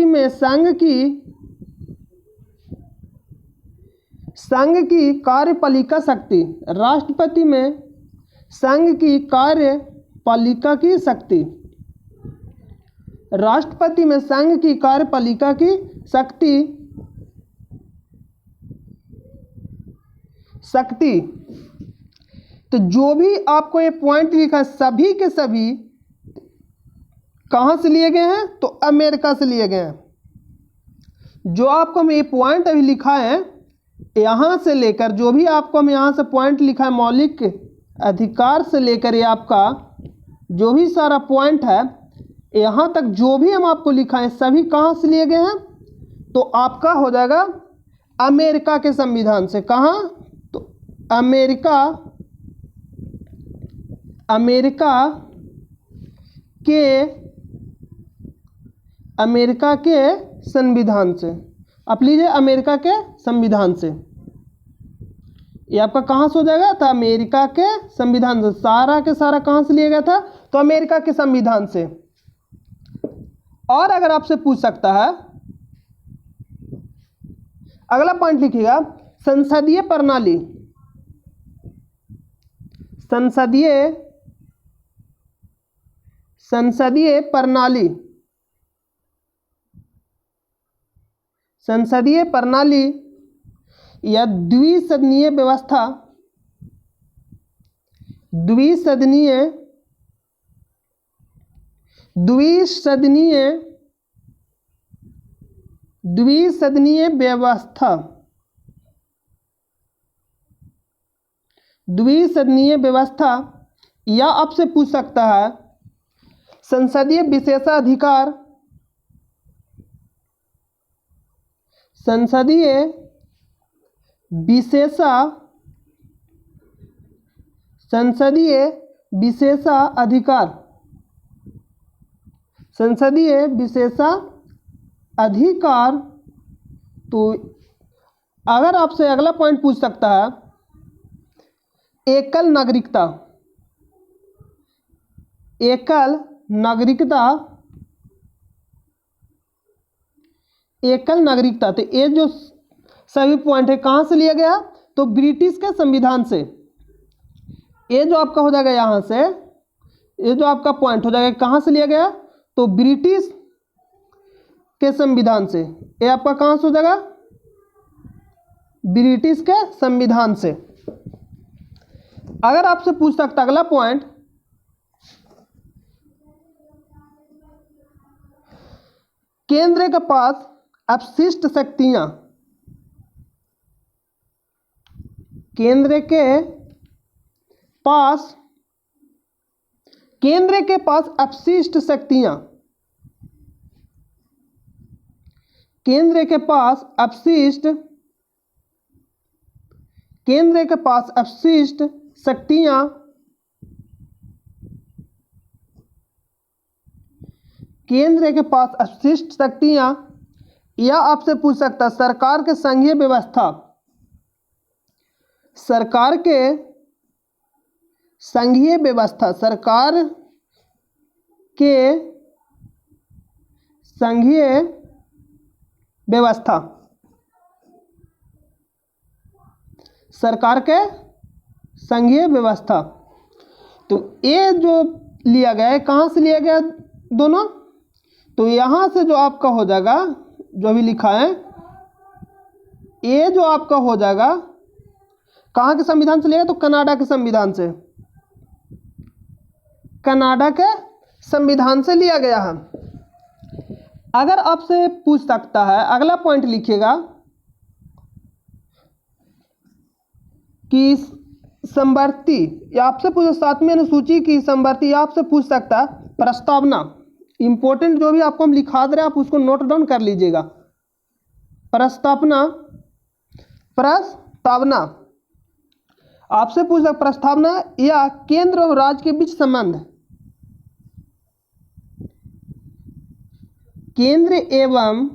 में संघ की कार्यपालिका शक्ति, राष्ट्रपति में संघ की कार्यपालिका की शक्ति, राष्ट्रपति में संघ की कार्यपालिका की शक्ति। तो जो भी आपको ये पॉइंट लिखा है सभी के सभी कहां से लिए गए हैं, तो अमेरिका से लिए गए हैं। जो आपको हम ये पॉइंट अभी लिखा है यहां से लेकर, जो भी आपको हम यहां से पॉइंट लिखा है मौलिक अधिकार से लेकर ये आपका जो भी सारा पॉइंट है यहां तक जो भी हम आपको लिखा है सभी कहां से लिए गए हैं, तो आपका हो जाएगा अमेरिका के संविधान से। कहां, तो अमेरिका के संविधान से। आप लीजिए अमेरिका के संविधान से, ये आपका कहां से हो जाएगा, तो अमेरिका के संविधान से। सारा के सारा कहां से लिया गया था, तो अमेरिका के संविधान से। और अगर आपसे पूछ सकता है, अगला पॉइंट लिखिएगा संसदीय प्रणाली, संसदीय प्रणाली या द्विसदनीय व्यवस्था, द्विसदनीय व्यवस्था। या आपसे पूछ सकता है संसदीय विशेषाधिकार, संसदीय विशेषाधिकार। तो अगर आपसे अगला पॉइंट पूछ सकता है एकल नागरिकता, तो ये जो सभी पॉइंट है कहां से लिया गया, तो ब्रिटिश के संविधान से। ये जो आपका हो जाएगा यहां से, ये जो आपका पॉइंट हो जाएगा कहां से लिया गया, तो ब्रिटिश के संविधान से। ये आपका कहां से हो जाएगा, ब्रिटिश के संविधान से। अगर आपसे पूछ सकता अगला पॉइंट केंद्र के पास अपशिष्ट शक्तियां, केंद्र के पास अपशिष्ट शक्तियां, केंद्र के पास अपशिष्ट शक्तियां, केंद्र के पास अपशिष्ट शक्तियां, या आपसे पूछ सकता है सरकार के संघीय व्यवस्था, सरकार के संघीय व्यवस्था, सरकार के संघीय व्यवस्था, सरकार के संघीय व्यवस्था। तो ये जो लिया गया है कहाँ से लिया गया दोनों, तो यहाँ से जो आपका हो जाएगा, जो अभी लिखा है ये जो आपका हो जाएगा कहाँ के संविधान से लिया, तो कनाडा के संविधान से, कनाडा के संविधान से लिया गया है। अगर आपसे पूछ सकता है, अगला पॉइंट लिखिएगा कि समवर्ती, या आपसे पूछ 7वीं अनुसूची की समवर्ती, या आपसे पूछ सकता है प्रस्तावना, इंपॉर्टेंट जो भी आपको हम लिखा दे रहे हैं आप उसको नोट डाउन कर लीजिएगा। प्रस्तावना, आपसे पूछ सकता प्रस्तावना या केंद्र और राज्य के बीच संबंध, केंद्र एवं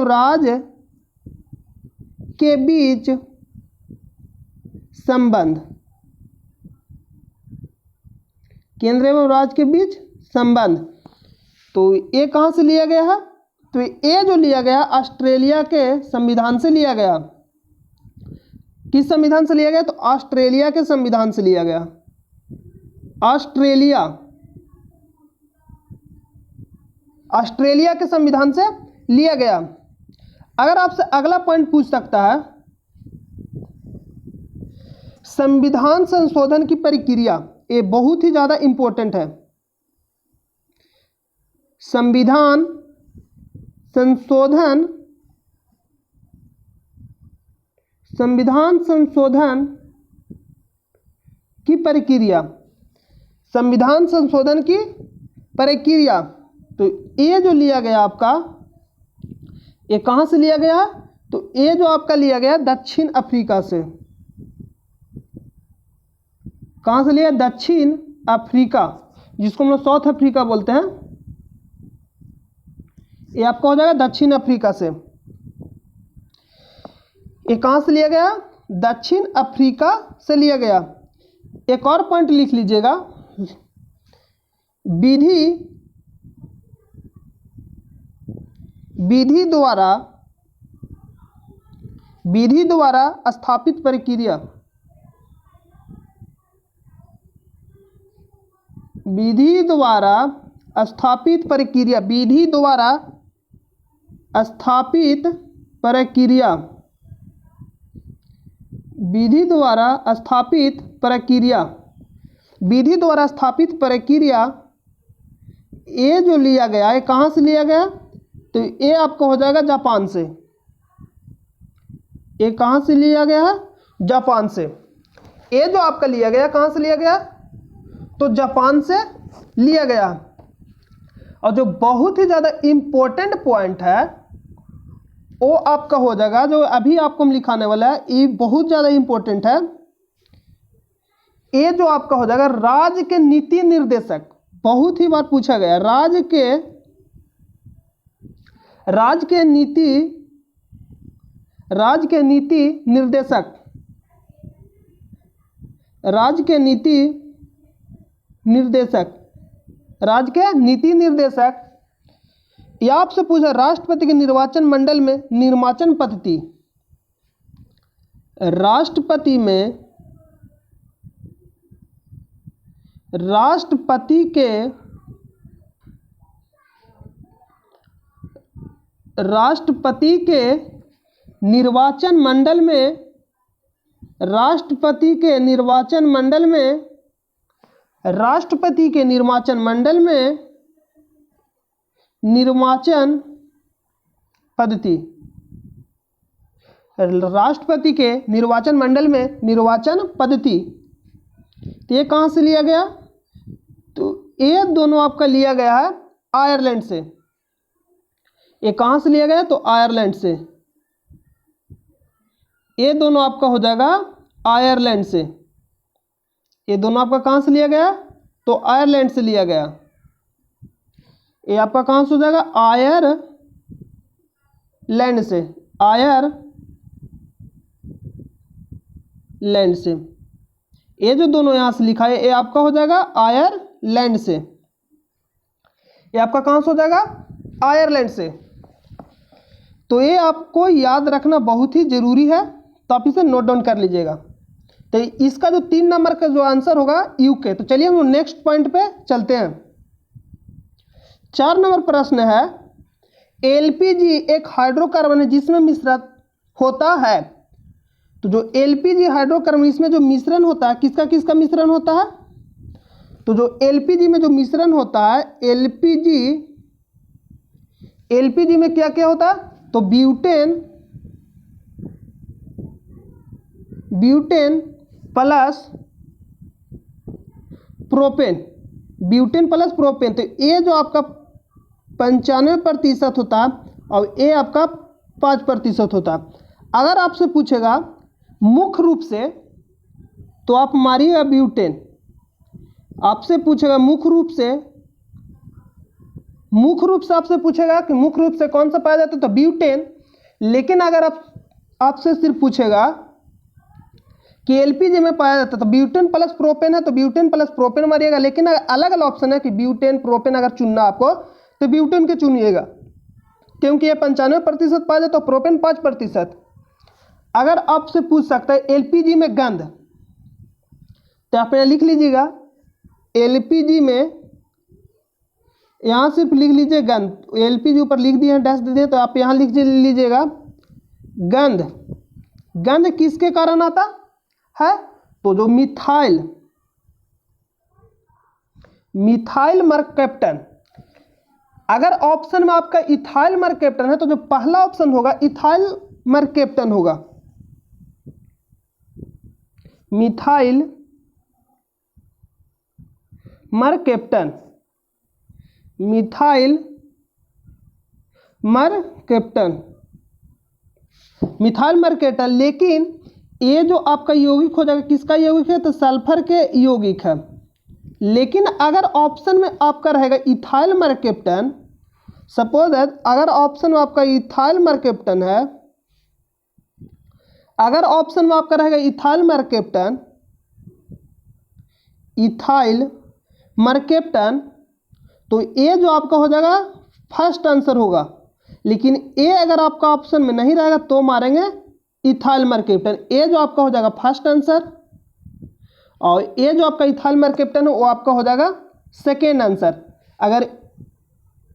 राज्य के बीच संबंध, केंद्र एवं राज्य के बीच संबंध। तो ये कहाँ से लिया गया है, तो ये जो लिया गया ऑस्ट्रेलिया के संविधान से लिया गया। किस संविधान से लिया गया, तो ऑस्ट्रेलिया के संविधान से लिया गया। ऑस्ट्रेलिया के संविधान से लिया गया। अगर आपसे अगला पॉइंट पूछ सकता है संविधान संशोधन की प्रक्रिया, ये बहुत ही ज्यादा इंपॉर्टेंट है। संविधान संशोधन की प्रक्रिया, संविधान संशोधन की प्रक्रिया। तो ये जो लिया गया आपका, ये कहाँ से लिया गया, तो ये जो आपका लिया गया दक्षिण अफ्रीका से। कहाँ से लिया, दक्षिण अफ्रीका, जिसको हम लोग साउथ अफ्रीका बोलते हैं। ये आपका हो जाएगा दक्षिण अफ्रीका से। ये कहाँ से लिया गया, दक्षिण अफ्रीका से लिया गया। एक और पॉइंट लिख लीजिएगा, विधि द्वारा स्थापित प्रक्रिया, विधि द्वारा स्थापित प्रक्रिया, विधि द्वारा स्थापित प्रक्रिया, विधि द्वारा स्थापित प्रक्रिया, विधि द्वारा स्थापित प्रक्रिया। ये जो लिया गया है कहाँ से लिया गया, तो ये आपको हो जाएगा जापान से। ये कहाँ से लिया गया है, जापान से। ये जो आपका लिया गया कहाँ से लिया गया, तो जापान से लिया गया। और जो बहुत ही ज़्यादा इम्पोर्टेंट पॉइंट है वो आपका हो जाएगा, जो अभी आपको हम लिखाने वाला है, ये बहुत ज़्यादा इम्पोर्टेंट है। ये जो आपका हो जाएगा राज्य के नीति निर्देशक, बहुत ही बार पूछा गया, राज्य के नीति निर्देशक, राज्य के नीति निर्देशक। या आपसे पूछा राष्ट्रपति के निर्वाचन मंडल में निर्वाचन पद्धति, राष्ट्रपति के निर्वाचन मंडल में राष्ट्रपति के निर्वाचन मंडल में निर्वाचन पद्धति, राष्ट्रपति के निर्वाचन मंडल में निर्वाचन पद्धति, तो ये कहाँ से लिया गया? तो ये दोनों आपका लिया गया है आयरलैंड से। ये कहाँ से लिया गया? तो आयरलैंड से। ये दोनों आपका हो जाएगा आयरलैंड से। ये दोनों आपका कहाँ से लिया गया? तो आयरलैंड से लिया गया। ये आपका कहाँ से हो जाएगा? आयरलैंड से। आयरलैंड से। ये जो दोनों यहाँ से लिखा है ये आपका हो जाएगा आयरलैंड से। ये आपका कहाँ से हो जाएगा? आयरलैंड से। तो ये आपको याद रखना बहुत ही जरूरी है, तो आप इसे नोट डाउन कर लीजिएगा। तो इसका जो 3 नंबर का जो आंसर होगा यूके। तो चलिए हम नेक्स्ट पॉइंट पे चलते हैं। 4 नंबर प्रश्न है, एलपीजी एक हाइड्रोकार्बन है जिसमें मिश्रण होता है। तो जो एलपीजी हाइड्रोकार्बन इसमें जो मिश्रण होता है, किसका किसका मिश्रण होता है? तो जो एलपीजी में जो मिश्रण होता है, एलपीजी में क्या क्या होता है? तो butane plus propane, butane plus propane. तो ये जो आपका 95% होता है और ये आपका 5% होता है। अगर आपसे पूछेगा मुख्य रूप से, तो आप मारिएगा ब्यूटेन। आपसे पूछेगा मुख्य रूप से आपसे पूछेगा कि मुख्य रूप से कौन सा पाया जाता है? तो ब्यूटेन। लेकिन अगर आपसे सिर्फ पूछेगा कि एलपीजी में पाया जाता है तो ब्यूटेन प्लस प्रोपेन है, तो ब्यूटेन प्लस प्रोपेन मारिएगा। लेकिन अलग अलग ऑप्शन है कि ब्यूटेन प्रोपेन अगर चुनना आपको तो ब्यूटेन के चुनिएगा, क्योंकि ये 95% पाया जाता है, तो प्रोपेन 5%। अगर आपसे पूछ सकता है एलपीजी में गंध, तो आप यहाँ लिख लीजिएगा एलपीजी में, यहाँ सिर्फ लिख लीजिए गंध। एलपीजी ऊपर लिख दिए हैं, डैश दे दिए, तो आप यहाँ लिख लीजिएगा गंध। गंध किसके कारण आता है? तो जो मिथाइल मर्कैप्टन। अगर ऑप्शन में आपका इथाइल मर्कैप्टन है तो जो पहला ऑप्शन होगा इथाइल मर्कैप्टन होगा। Methyl mercaptan, methyl mercaptan. लेकिन ये जो आपका यौगिक हो जाएगा, किसका यौगिक है? तो सल्फर के यौगिक है। लेकिन अगर ऑप्शन में आपका रहेगा इथाइल मर्कैप्टन, सपोज दैट अगर ऑप्शन में आपका इथाइल मर्कैप्टन है, अगर ऑप्शन में आपका रहेगा इथाइल मर्कैप्टन, तो ये जो आपका हो जाएगा फर्स्ट आंसर होगा। लेकिन ये अगर आपका ऑप्शन में नहीं रहेगा तो मारेंगे इथाइल मर्कैप्टन। ये जो आपका हो जाएगा फर्स्ट आंसर, और ये जो आपका इथाइल मर्कैप्टन है वो आपका हो जाएगा सेकेंड आंसर। अगर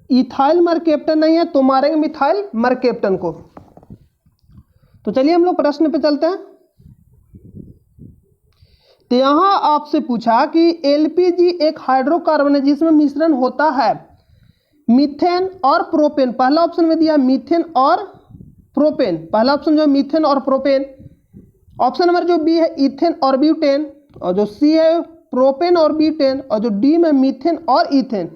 इथाइल मर्कैप्टन नहीं है तो मारेंगे मिथाइल मर्कैप्टन को। तो चलिए हम लोग प्रश्न पे चलते हैं। तो यहां आपसे पूछा कि एलपीजी एक हाइड्रोकार्बन है जिसमें मिश्रण होता है मीथेन और प्रोपेन। पहला ऑप्शन में दिया मीथेन और प्रोपेन, पहला ऑप्शन जो है मीथेन और प्रोपेन। ऑप्शन नंबर जो बी है इथेन और ब्यूटेन, और जो सी है प्रोपेन और ब्यूटेन, और जो डी में मीथेन और इथेन।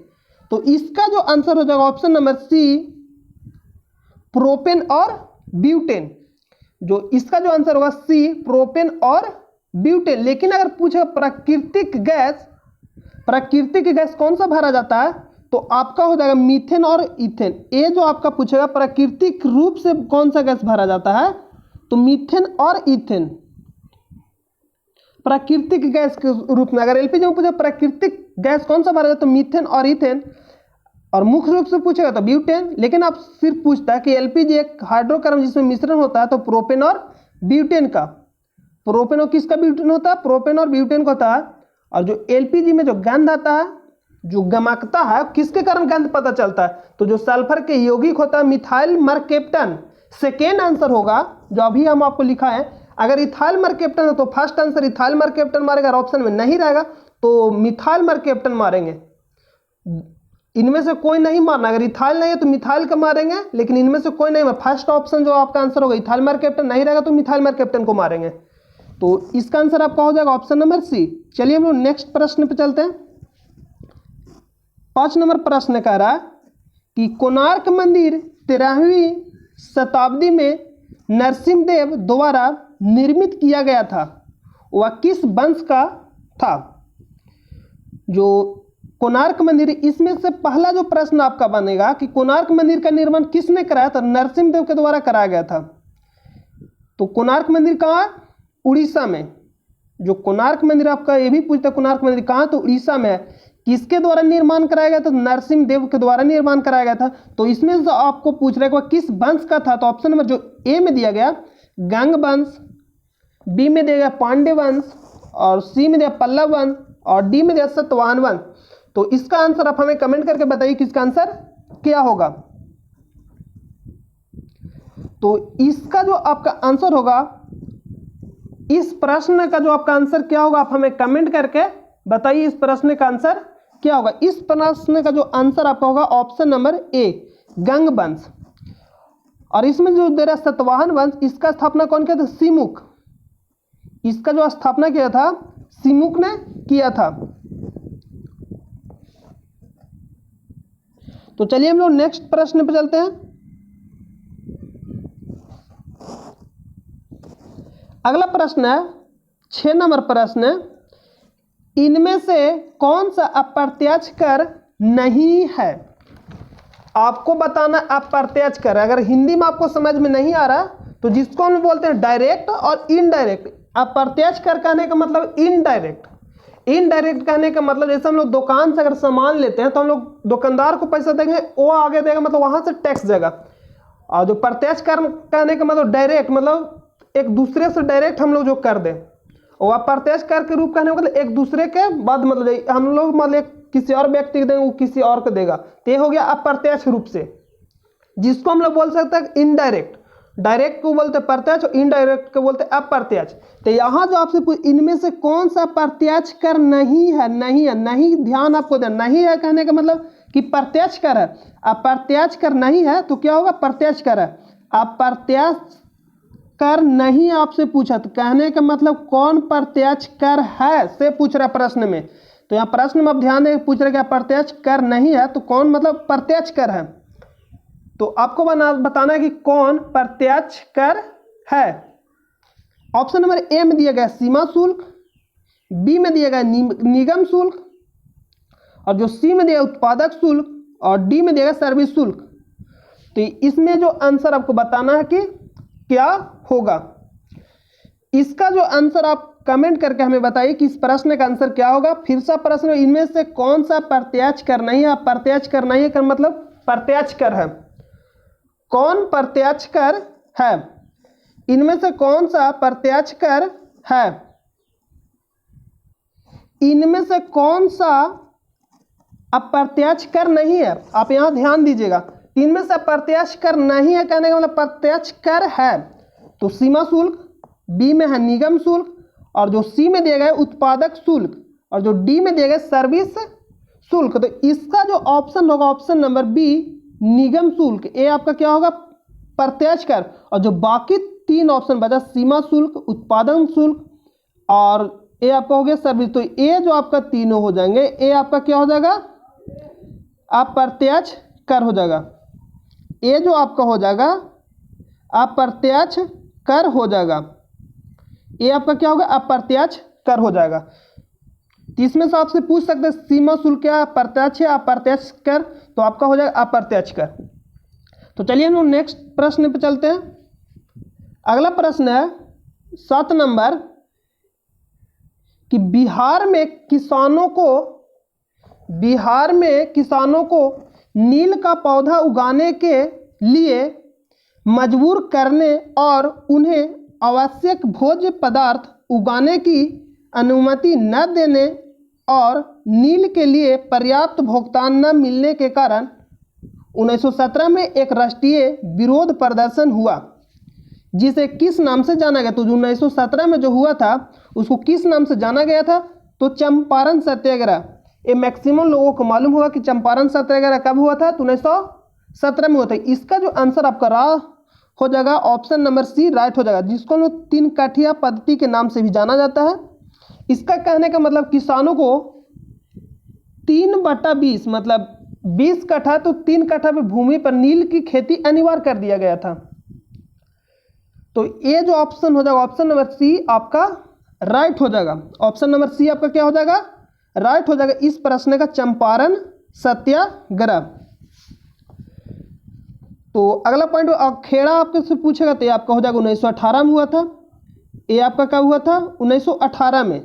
तो इसका जो आंसर हो जाएगा ऑप्शन नंबर सी, प्रोपेन और ब्यूटेन। जो इसका जो आंसर होगा सी, प्रोपेन और ब्यूटेन। लेकिन अगर पूछे प्राकृतिक गैस कौन सा भरा जाता है, तो आपका हो जाएगा मीथेन और इथेन। ये जो आपका पूछेगा प्राकृतिक रूप से कौन सा गैस भरा जाता है, तो मीथेन और इथेन। प्राकृतिक गैस के रूप में अगर एलपीजी में पूछे प्राकृतिक गैस कौन सा भरा जाता है, तो मीथेन और इथेन। और मुख्य रूप से पूछेगा तो ब्यूटेन। लेकिन आप सिर्फ पूछता है कि एलपीजी एक हाइड्रोकार्बन जिसमें मिश्रण होता है, तो प्रोपेन और ब्यूटेन का। प्रोपेन और किसका ब्यूटेन होता है? प्रोपेन और ब्यूटेन का होता है। और जो एलपीजी में जो गंध आता है, जो गमकता है, किसके कारण गंध पता चलता है? तो जो सल्फर के यौगिक होता है मिथाइल मर्कैप्टन। सेकेंड आंसर होगा जो अभी हम आपको लिखा है। अगर इथाइल मर्कैप्टन है तो फर्स्ट आंसर इथाइल मर्कैप्टन मारेगा, और ऑप्शन में नहीं रहेगा तो मिथाइल मर्केप्टन मारेंगे। इनमें से कोई नहीं मारना, अगर इथाइल नहीं है तो मिथाइल का मारेंगे, लेकिन इनमें से कोई नहीं। फर्स्ट ऑप्शन जो आपका आंसर होगा इथाइल मर्केप्टन, नहीं रहेगा तो मिथाइल मर्केप्टन को मारेंगे। तो इसका आंसर आपका हो जाएगा ऑप्शन नंबर सी। चलिए हम लोग नेक्स्ट प्रश्न पे चलते हैं। 5 नंबर प्रश्न कह रहा है कि कोणार्क मंदिर 13वीं शताब्दी में नरसिंहदेव द्वारा निर्मित किया गया था, वह किस वंश का था? जो कोणार्क मंदिर, इसमें से पहला जो प्रश्न आपका बनेगा कि कोणार्क मंदिर का निर्माण किसने कराया था? नरसिंहदेव के द्वारा कराया गया था। तो कोणार्क मंदिर कहाँ? उड़ीसा में। जो कोणार्क मंदिर आपका ये भी पूछता है कोणार्क मंदिर कहाँ, तो उड़ीसा में है। किसके द्वारा निर्माण कराया गया था? नरसिंहदेव के द्वारा निर्माण कराया गया था। तो इसमें से आपको पूछ रहा है किस वंश का था, तो ऑप्शन नंबर जो ए में दिया गया गंग वंश, बी में दिया गया पांड्य वंश, और सी में दिया पल्लव वंश, और डी में दिया सातवाहन वंश। तो इसका आंसर आप हमें कमेंट करके बताइए कि इसका आंसर क्या होगा। तो इसका जो आपका आंसर होगा, इस प्रश्न का जो आपका आंसर क्या होगा, आप हमें कमेंट करके बताइए इस प्रश्न का आंसर क्या होगा। इस प्रश्न का जो आंसर आपका होगा ऑप्शन नंबर ए गंग वंश। और इसमें जो दे रहा सातवाहन वंश, इसका स्थापना कौन किया था? सिमुक। इसका जो स्थापना किया था सिमुक ने किया था। तो चलिए हम लोग नेक्स्ट प्रश्न पे चलते हैं। अगला प्रश्न है 6 नंबर प्रश्न, इनमें से कौन सा अप्रत्यक्ष कर नहीं है? आपको बताना अप्रत्यक्ष कर। अगर हिंदी में आपको समझ में नहीं आ रहा तो जिसको हम बोलते हैं डायरेक्ट और इनडायरेक्ट। अप्रत्यक्ष कर कहने का मतलब इनडायरेक्ट। इनडायरेक्ट कहने का मतलब जैसे हम लोग दुकान से अगर सामान लेते हैं तो हम लोग दुकानदार को पैसा देंगे, वो आगे देगा, मतलब वहां से टैक्स देगा। और जो प्रत्यक्ष कर कहने का मतलब डायरेक्ट, मतलब एक दूसरे से डायरेक्ट हम लोग जो कर दें, और अप्रत्यक्ष कर के रूप कहने का मतलब एक दूसरे के बाद, मतलब हम लोग मतलब किसी और व्यक्ति को देंगे, वो किसी और को देगा। तो ये हो गया अप्रत्यक्ष रूप से, जिसको हम लोग बोल सकते हैं इनडायरेक्ट। डायरेक्ट को बोलते प्रत्यक्ष और इनडायरेक्ट को बोलते अप्रत्यक्ष। तो यहाँ जो आपसे इनमें से कौन सा प्रत्यक्ष कर नहीं है? नहीं है, नहीं ध्यान आपको देना। नहीं है कहने का मतलब कि प्रत्यक्ष कर है, अप्रत्यक्ष कर नहीं है तो क्या होगा? प्रत्यक्ष कर है। अप्रत्यक्ष कर नहीं आपसे पूछा, तो कहने का मतलब कौन प्रत्यक्ष कर है से पूछ रहा प्रश्न में। तो यहाँ प्रश्न में आप ध्यान दें, पूछ रहे क्या प्रत्यक्ष कर नहीं है, तो कौन मतलब प्रत्यक्ष कर है। तो आपको बताना है कि कौन प्रत्यक्ष कर है। ऑप्शन नंबर ए में दिया गया सीमा शुल्क, बी में दिया गया निगम शुल्क, और जो सी में दिया उत्पादक शुल्क, और डी में दिया गया सर्विस शुल्क। तो इसमें जो आंसर आपको बताना है कि क्या होगा। इसका जो आंसर आप कमेंट करके हमें बताइए कि इस प्रश्न का आंसर क्या होगा। फिर से प्रश्न, इनमें से कौन सा प्रत्यक्ष कर नहीं है? प्रत्यक्ष कर नहीं है का मतलब प्रत्यक्ष कर है। कौन प्रत्यक्ष कर है? इनमें से कौन सा प्रत्यक्ष कर है? इनमें से कौन सा अप्रत्यक्ष कर नहीं है? आप यहां ध्यान दीजिएगा। इनमें से प्रत्यक्ष कर नहीं है कहने का मतलब प्रत्यक्ष कर है। तो सीमा शुल्क, बी में है निगम शुल्क, और जो सी में दिया गया उत्पादक शुल्क, और जो डी में दिया गया सर्विस शुल्क। तो इसका जो ऑप्शन होगा ऑप्शन नंबर बी निगम शुल्क। ये आपका क्या होगा? प्रत्यक्ष कर। और जो बाकी 3 ऑप्शन बचा सीमा शुल्क, उत्पादन शुल्क, और ये आपका हो गया सर्विस। तो ये जो आपका तीनों हो जाएंगे, ये आपका क्या हो जाएगा? अप्रत्यक्ष कर हो जाएगा। ये जो आपका हो जाएगा अप्रत्यक्ष कर हो जाएगा। ये आपका क्या होगा? अप्रत्यक्ष कर हो जाएगा। तो इसमें से आपसे पूछ सकते हैं सीमा शुल्क क्या प्रत्यक्ष है अप्रत्यक्ष कर, तो आपका हो जाएगा अप्रत्यक्ष कर। तो चलिए हम लोग नेक्स्ट प्रश्न पे चलते हैं। अगला प्रश्न है 7 नंबर कि बिहार में किसानों को नील का पौधा उगाने के लिए मजबूर करने और उन्हें आवश्यक भोज्य पदार्थ उगाने की अनुमति न देने और नील के लिए पर्याप्त भुगतान न मिलने के कारण 1917 में एक राष्ट्रीय विरोध प्रदर्शन हुआ, जिसे किस नाम से जाना गया? तो जो 1917 में जो हुआ था उसको किस नाम से जाना गया था? तो चंपारण सत्याग्रह, ये मैक्सिमम लोगों को मालूम होगा कि चंपारण सत्याग्रह कब हुआ था, तो 1917 में हुआ था। इसका जो आंसर आपका हो जाएगा ऑप्शन नंबर सी राइट हो जाएगा, जिसको लोग 3 काठिया पद्धति के नाम से भी जाना जाता है। इसका कहने का मतलब किसानों को 3/20 मतलब 20 कट्ठा तो 3 कट्ठा पे भूमि पर नील की खेती अनिवार्य कर दिया गया था। तो ये जो ऑप्शन हो जाएगा ऑप्शन नंबर सी आपका राइट हो जाएगा। ऑप्शन नंबर सी आपका क्या हो जाएगा, राइट हो जाएगा इस प्रश्न का, चंपारण सत्याग्रह। तो अगला पॉइंट खेड़ा आपके से पूछेगा तो ये आपका हो जाएगा 1918 में हुआ था। ये आपका कब हुआ था, 1918 में।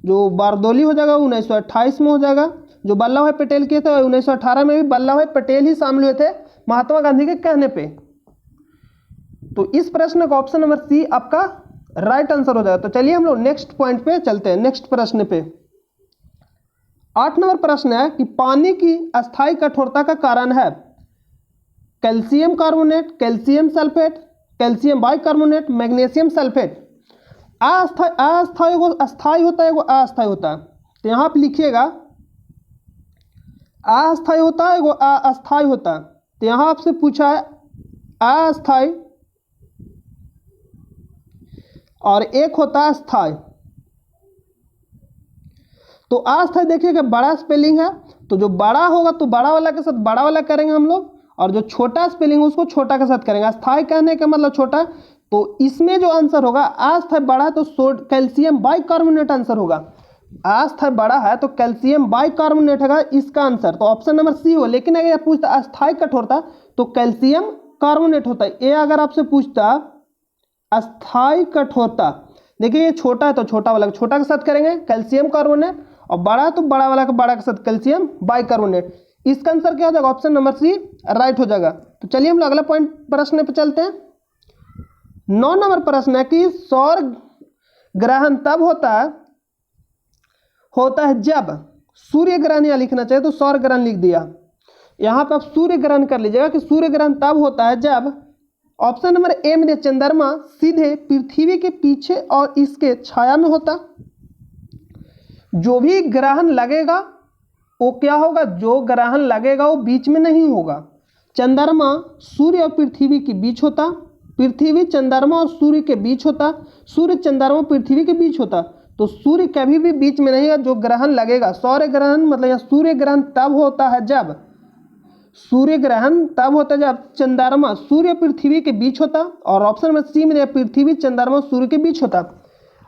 जो बारदोली हो जाएगा 1928 में हो जाएगा। जो वल्लभ भाई पटेल किए थे 1918 में भी वल्लभ भाई पटेल ही शामिल हुए थे महात्मा गांधी के कहने पे। तो इस प्रश्न का ऑप्शन नंबर सी आपका राइट आंसर हो जाएगा। तो चलिए हम लोग नेक्स्ट पॉइंट पे चलते हैं, नेक्स्ट प्रश्न पे। 8 नंबर प्रश्न है कि पानी की अस्थायी कठोरता का कारण है calcium carbonate, calcium sulphate, calcium bicarbonate, magnesium sulphate. अस्थायी होता है वो अस्थायी होता है। तो यहाँ आप लिखिएगा अस्थायी होता है वो अस्थायी होता है। तो यहाँ आपसे पूछा है अस्थायी और एक होता है स्थायी। तो अस्थायी देखिएगा बड़ा स्पेलिंग है, तो जो बड़ा होगा तो बड़ा वाला के साथ बड़ा वाला करेंगे हम लोग, और जो छोटा स्पेलिंग उसको छोटा के साथ करेंगे। अस्थायी कहने का मतलब छोटा, तो इसमें जो आंसर होगा अस्थायी बड़ा है तो कैल्शियम बाइकार्बोनेट आंसर होगा। अस्थायी बड़ा है तो कैल्शियम बाइकार्बोनेट होगा इसका आंसर। तो ऑप्शन नंबर सी हो। लेकिन अगर आप पूछता अस्थायी कठोरता तो कैल्शियम कार्बोनेट होता है। ये अगर आपसे पूछता अस्थायी कठोरता, देखिए ये छोटा है तो छोटा वाला छोटा के साथ करेंगे कैल्शियम कार्बोनेट, और बड़ा है तो बड़ा वाला का बड़ा के साथ कैल्शियम बाइकार्बोनेट। इसका आंसर क्या हो जाएगा, ऑप्शन नंबर सी राइट हो जाएगा। तो चलिए हम लोग अगला पॉइंट प्रश्न पे चलते हैं। 9 नंबर प्रश्न है कि सौर ग्रहण तब होता है जब सूर्य ग्रहण, यहाँ लिखना चाहिए तो सौर ग्रहण लिख दिया। यहाँ पे आप सूर्य ग्रहण कर लीजिएगा कि सूर्य ग्रहण तब होता है जब ऑप्शन नंबर ए में चंद्रमा सीधे पृथ्वी के पीछे और इसके छाया में होता। जो भी ग्रहण लगेगा वो क्या होगा, जो ग्रहण लगेगा वो बीच में नहीं होगा। चंद्रमा सूर्य और पृथ्वी के बीच होता, पृथ्वी चंद्रमा और सूर्य के बीच होता, सूर्य चंद्रमा पृथ्वी के बीच होता। तो सूर्य कभी भी बीच में नहीं है जो ग्रहण लगेगा। सौर ग्रहण मतलब या सूर्य ग्रहण तब होता है जब, सूर्य ग्रहण तब होता है जब चंद्रमा सूर्य पृथ्वी के बीच होता, और ऑप्शन नंबर सी में पृथ्वी चंद्रमा सूर्य के बीच होता।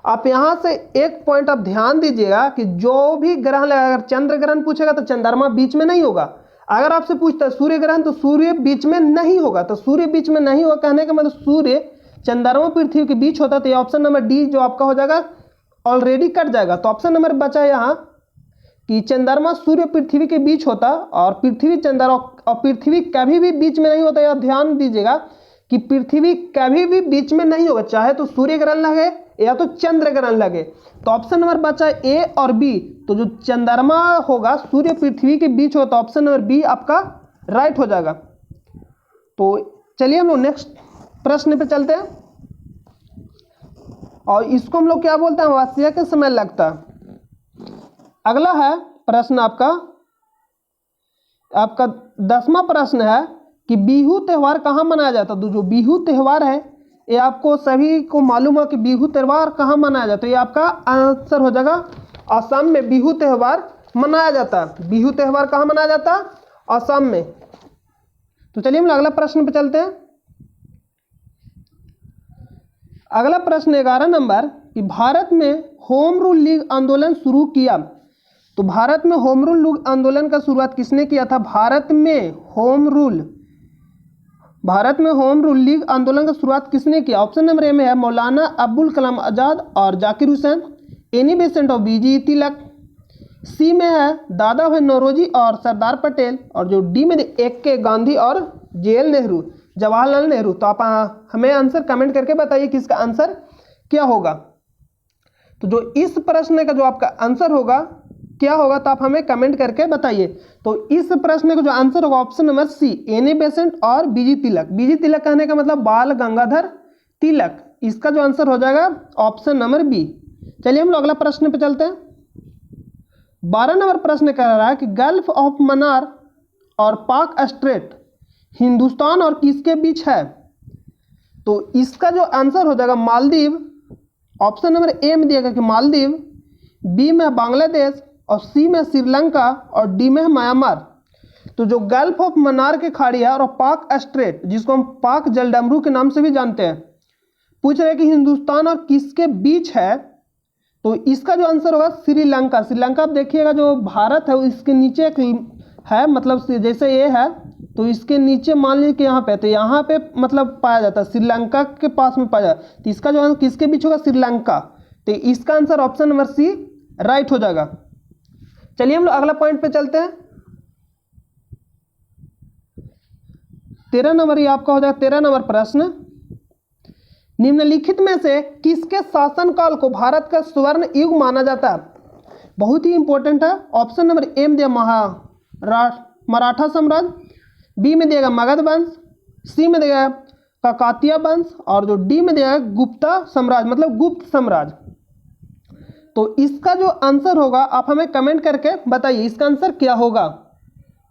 आप यहाँ से एक पॉइंट आप ध्यान दीजिएगा कि जो भी ग्रहण लगेगा, अगर चंद्र ग्रहण पूछेगा तो चंद्रमा बीच में नहीं होगा। अगर आपसे पूछता है सूर्य ग्रहण तो सूर्य बीच में नहीं होगा। तो सूर्य बीच में नहीं होगा कहने का मतलब सूर्य चंद्रमा पृथ्वी के बीच होता। तो ये ऑप्शन नंबर डी जो आपका हो जाएगा ऑलरेडी कट जाएगा। तो ऑप्शन नंबर बचा यहाँ कि चंद्रमा सूर्य पृथ्वी के बीच होता, और पृथ्वी चंद्रमा और पृथ्वी कभी भी बीच में नहीं होता। यह ध्यान दीजिएगा कि पृथ्वी कभी भी बीच में नहीं होगा, चाहे तो सूर्य ग्रहण लगे या तो चंद्र ग्रहण लगे। तो ऑप्शन नंबर बचा ए और बी। तो जो चंद्रमा होगा सूर्य पृथ्वी के बीच होता, ऑप्शन नंबर बी आपका राइट हो जाएगा। तो चलिए हम लोग नेक्स्ट प्रश्न पे चलते हैं, और इसको हम लोग क्या बोलते हैं, अमावस्या के समय लगता। अगला है प्रश्न आपका 10वां प्रश्न है कि बिहू त्यौहार कहाँ मनाया जाता है। तो जो बिहू त्यौहार है ये आपको सभी को मालूम है कि बिहू त्यौहार कहाँ मनाया जाता है। ये आपका आंसर हो जाएगा असम में बिहू त्यौहार मनाया जाता है। बिहू त्यौहार कहाँ मनाया जाता है, असम में। तो चलिए हम अगला प्रश्न पे चलते हैं। अगला प्रश्न 11 नंबर कि भारत में होम रूल लीग आंदोलन शुरू किया। तो भारत में होम रूल लीग आंदोलन का शुरुआत किसने किया था। भारत में होम रूल लीग आंदोलन का शुरुआत किसने किया। ऑप्शन नंबर ए में है मौलाना अबुल कलाम आजाद और जाकिर हुसैन, एनी बेसेंट और बीजी तिलक। सी में है दादा भाई नौरोजी और सरदार पटेल, और जो डी में एक के गांधी और जेएल नेहरू, जवाहरलाल नेहरू। तो आप हमें आंसर कमेंट करके बताइए कि इसका आंसर क्या होगा। तो जो इस प्रश्न का जो आपका आंसर होगा क्या होगा, तो आप हमें कमेंट करके बताइए। तो इस प्रश्न का जो आंसर होगा option number see Annie Besant और बीजी तिलक। बीजी तिलक कहने का मतलब बाल गंगाधर तिलक। इसका जो आंसर हो जाएगा ऑप्शन नंबर बी। चलिए हम लोग अगला प्रश्न पे चलते हैं। 12 नंबर प्रश्न कह रहा है कि गल्फ ऑफ मन्नार और पाक स्ट्रेट हिंदुस्तान और किसके बीच है? तो इसका जो आंसर हो जाएगा मालदीव। ऑप्शन नंबर ए में दिया गया कि मालदीव, बी में बांग्लादेश और सी में श्रीलंका और डी में म्यांमार। तो जो गल्फ ऑफ मन्नार की खाड़ी है और पाक स्ट्रेट जिसको हम पाक जलडमरू के नाम से भी जानते हैं, पूछ रहे कि हिंदुस्तान और किसके बीच है? तो इसका जो आंसर होगा श्रीलंका। श्रीलंका आप देखिएगा जो भारत है इसके नीचे एक है, मतलब जैसे ये है तो इसके नीचे मान लीजिए कि यहाँ पे, तो यहाँ पे मतलब पाया जाता है, श्रीलंका के पास में पाया जाता है। तो इसका जो आंसर किसके बीच होगा? श्रीलंका। तो इसका answer option number C right हो जाएगा। चलिए हम लोग अगला पॉइंट पे चलते हैं। 13 नंबर ये आपका हो जाएगा 13 नंबर प्रश्न, निम्नलिखित में से किसके शासनकाल को भारत का स्वर्ण युग माना जाता है? बहुत ही इंपॉर्टेंट है। ऑप्शन नंबर ए में दिया मराठा साम्राज्य, बी में दिएगा मगध वंश, सी में दिया काकतीय वंश और जो डी में दिया गुप्ता साम्राज्य मतलब गुप्त साम्राज्य। तो इसका जो आंसर होगा आप हमें कमेंट करके बताइए इसका आंसर क्या होगा।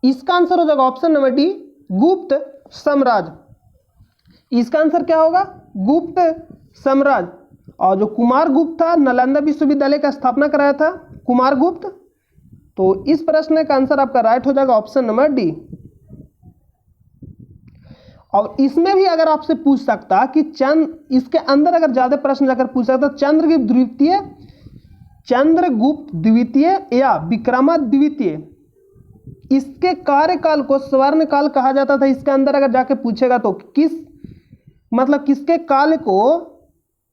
इसका आंसर हो जाएगा ऑप्शन नंबर डी गुप्त साम्राज्य। इसका आंसर क्या होगा? गुप्त साम्राज्य। और जो कुमार गुप्त था नालंदा विश्वविद्यालय का स्थापना कराया था कुमार गुप्त। तो इस प्रश्न का आंसर आपका राइट हो जाएगा ऑप्शन नंबर डी। और इसमें भी अगर आपसे पूछ सकता कि इसके अंदर अगर ज्यादा प्रश्न जाकर पूछ सकता चंद्रगुप्त द्वितीय, चंद्रगुप्त द्वितीय या विक्रमादित्य, इसके कार्यकाल को स्वर्ण काल कहा जाता था। इसके अंदर अगर जाके पूछेगा तो किसके काल को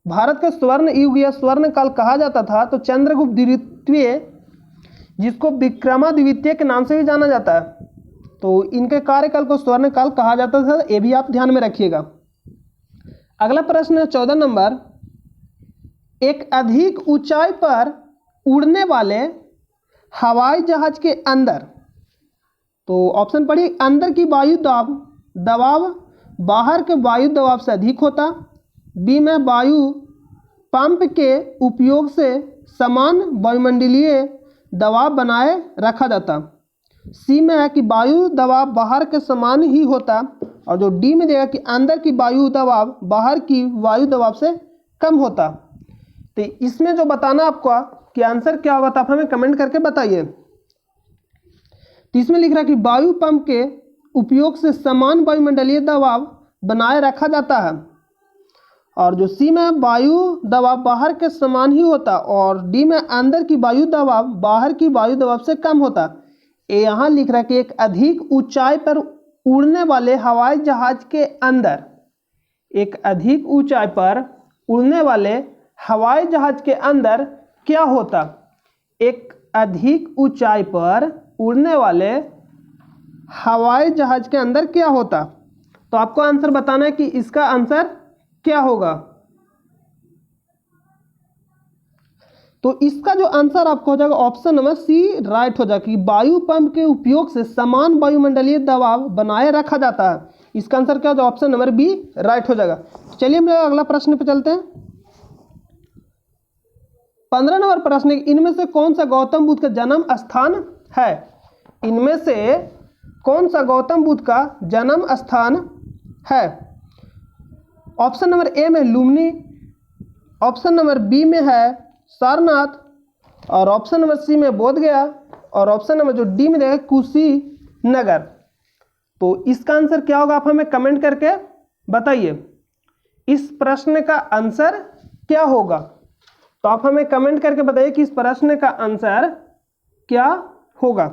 भारत का स्वर्ण युग या स्वर्ण काल कहा जाता था? तो चंद्रगुप्त द्वितीय जिसको विक्रमादित्य के नाम से भी जाना जाता है, तो इनके कार्यकाल को स्वर्ण काल कहा जाता था। ये भी आप ध्यान में रखिएगा। अगला प्रश्न है 14 नंबर, एक अधिक ऊंचाई पर उड़ने वाले हवाई जहाज के अंदर, तो ऑप्शन पढ़िए, अंदर की वायु दबाव बाहर के वायु दबाव से अधिक होता, बी में वायु पंप के उपयोग से समान वायुमंडलीय दबाव बनाए रखा जाता, सी में है कि वायु दबाव बाहर के समान ही होता और जो डी में देगा कि अंदर की वायु दबाव बाहर की वायु दबाव से कम होता। तो इसमें जो बताना आपको कि आंसर क्या होगा तो आप हमें कमेंट करके बताइए। तो इसमें लिख रहा है कि वायु पंप के उपयोग से समान वायुमंडलीय दबाव बनाए रखा जाता है और जो सी में वायु दबाव बाहर के समान ही होता और डी में अंदर की वायु दबाव बाहर की वायु दबाव से कम होता। ये यहाँ लिख रहा है कि एक अधिक ऊंचाई पर उड़ने वाले हवाई जहाज के अंदर, एक अधिक ऊंचाई पर उड़ने वाले हवाई जहाज के अंदर क्या होता? एक अधिक ऊंचाई पर उड़ने वाले हवाई जहाज के अंदर क्या होता? तो आपको आंसर बताना है कि इसका आंसर क्या होगा। तो इसका जो आंसर आपको हो जाएगा ऑप्शन नंबर सी राइट हो जाएगा कि वायु पंप के उपयोग से समान वायुमंडलीय दबाव बनाए रखा जाता है। इसका आंसर क्या होगा? ऑप्शन नंबर बी राइट हो जाएगा। चलिए हम लोग अगला प्रश्न पे चलते हैं। 15 नंबर प्रश्न, इनमें से कौन सा गौतम बुद्ध का जन्म स्थान है? इनमें से कौन सा गौतम बुद्ध का जन्म स्थान है? ऑप्शन नंबर ए में लुम्बिनी, ऑप्शन नंबर बी में है सारनाथ और ऑप्शन नंबर सी में बोध गया और ऑप्शन नंबर जो डी में देगा कुशीनगर। तो इसका आंसर क्या होगा आप हमें कमेंट करके बताइए इस प्रश्न का आंसर क्या होगा। तो आप हमें कमेंट करके बताइए कि इस प्रश्न का आंसर क्या होगा।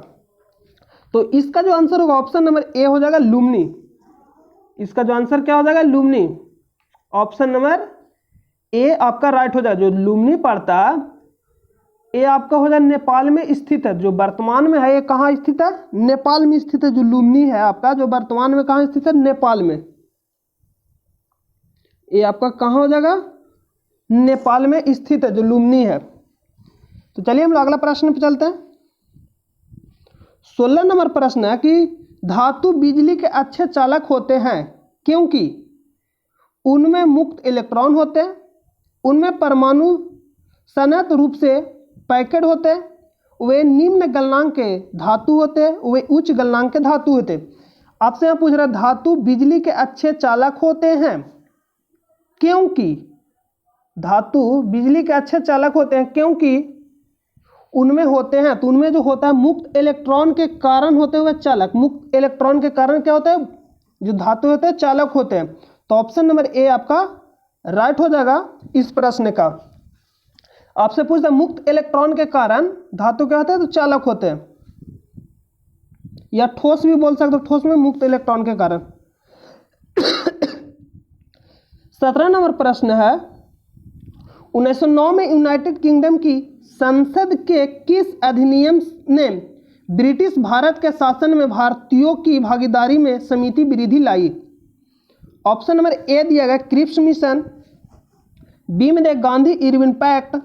तो इसका जो आंसर होगा ऑप्शन नंबर ए हो जाएगा लुम्बिनी। इसका जो आंसर क्या हो जाएगा? लुम्बिनी। ऑप्शन नंबर ए आपका राइट हो जाएगा। जो लुम्बिनी पड़ता ये आपका हो जाए नेपाल में स्थित है, जो वर्तमान में है ये कहाँ स्थित है? नेपाल में स्थित है। जो लुम्बिनी है आपका जो वर्तमान में कहाँ स्थित है? नेपाल में। ये आपका कहाँ हो जाएगा? नेपाल में स्थित है जो लुम्बिनी है। तो चलिए हम अगला प्रश्न पे चलते हैं। 16 नंबर प्रश्न है कि धातु बिजली के अच्छे चालक होते हैं क्योंकि उनमें मुक्त इलेक्ट्रॉन होते हैं, उनमें परमाणु संयुक्त रूप से पैकेड होते हैं, वे निम्न गलनांक के धातु होते हैं, वे उच्च गलनांक के धातु होते हैं। आपसे यहाँ पूछ रहा है धातु बिजली के अच्छे चालक होते हैं, क्योंकि धातु बिजली के अच्छे चालक होते हैं क्योंकि उनमें होते हैं, तो उनमें जो होता है मुक्त इलेक्ट्रॉन के कारण होते हुए चालक, मुक्त इलेक्ट्रॉन के कारण क्या होता है, जो धातु होते हैं चालक होते हैं। तो ऑप्शन नंबर ए आपका राइट हो जाएगा इस प्रश्न का। आपसे पूछता है मुक्त इलेक्ट्रॉन के कारण धातु क्या होते हैं, तो चालक होते हैं, या ठोस भी बोल सकते हो, ठोस में मुक्त इलेक्ट्रॉन के कारण। 17 नंबर प्रश्न है 1909 में यूनाइटेड किंगडम की संसद के किस अधिनियम ने ब्रिटिश भारत के शासन में भारतीयों की भागीदारी में समिति वृद्धि लाई? ऑप्शन नंबर ए दिया गया क्रिप्स मिशन, बी में दिया गांधी इरविन पैक्ट,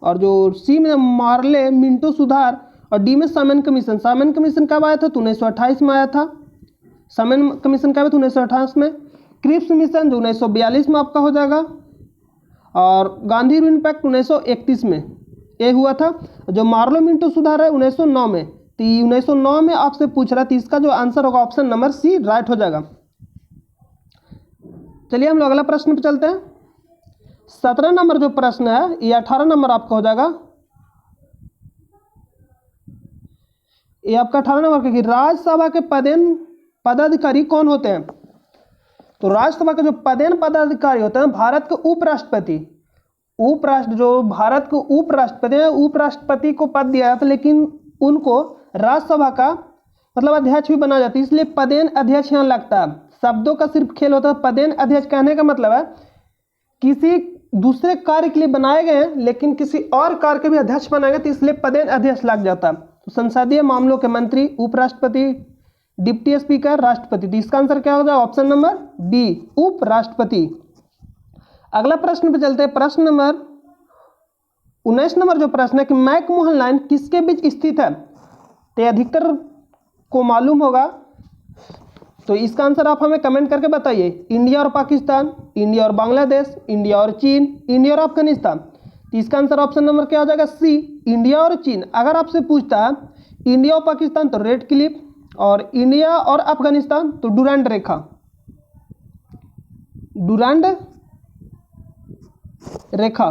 और जो सी में मार्ले मिंटो सुधार, और डी में सामन कमीशन। सामन कमीशन कब आया था, तो 1928 में आया था। सामन कमीशन कब आया था, 1928 में। क्रिप्स मिशन जो 1942 में आपका हो जाएगा, और गांधी इरविन पैक्ट 1931 में ये हुआ था। जो मार्लो मिंटो सुधार है 1909 में, तो 1909 में आपसे पूछ रहा है, तो इसका जो आंसर होगा ऑप्शन नंबर सी राइट हो जाएगा। चलिए हम लोग अगला प्रश्न पे चलते हैं। 17 नंबर जो प्रश्न है ये 18 नंबर आपका हो जाएगा। ये आपका 18 नंबर का राज्यसभा के पदाधिकारी कौन होते हैं? तो राज्यसभा के जो पदाधिकारी होते हैं भारत के उपराष्ट्रपति, जो भारत के उपराष्ट्रपति हैं, उपराष्ट्रपति को पद दिया जाता है, लेकिन उनको राज्यसभा का मतलब अध्यक्ष भी बनाया जाता है, इसलिए पदेन अध्यक्ष यहाँ लगता है। शब्दों का सिर्फ खेल होता है। पदेन अध्यक्ष कहने का मतलब है किसी दूसरे कार्य के लिए बनाए गए हैं लेकिन किसी और कार्य के भी अध्यक्ष बनाए गए, तो इसलिए पदेन अध्यक्ष लग जाता है। तो संसदीय मामलों के मंत्री, उपराष्ट्रपति, डिप्टी स्पीकर, राष्ट्रपति। तो इसका आंसर क्या हो जाएगा, ऑप्शन नंबर बी उपराष्ट्रपति। अगला प्रश्न पे चलते हैं। प्रश्न नंबर 19 नंबर जो प्रश्न है कि मैकमोहन लाइन किसके बीच स्थित है? तो अधिकतर को मालूम होगा, तो इसका आंसर आप हमें कमेंट करके बताइए। इंडिया और पाकिस्तान, इंडिया और बांग्लादेश, इंडिया और चीन, इंडिया और अफगानिस्तान। तो इसका आंसर ऑप्शन नंबर क्या हो जाएगा, सी इंडिया और चीन। अगर आपसे पूछता है इंडिया और पाकिस्तान तो रेड क्लिफ, और इंडिया और अफगानिस्तान तो डुरांड रेखा। डुरांड रेखा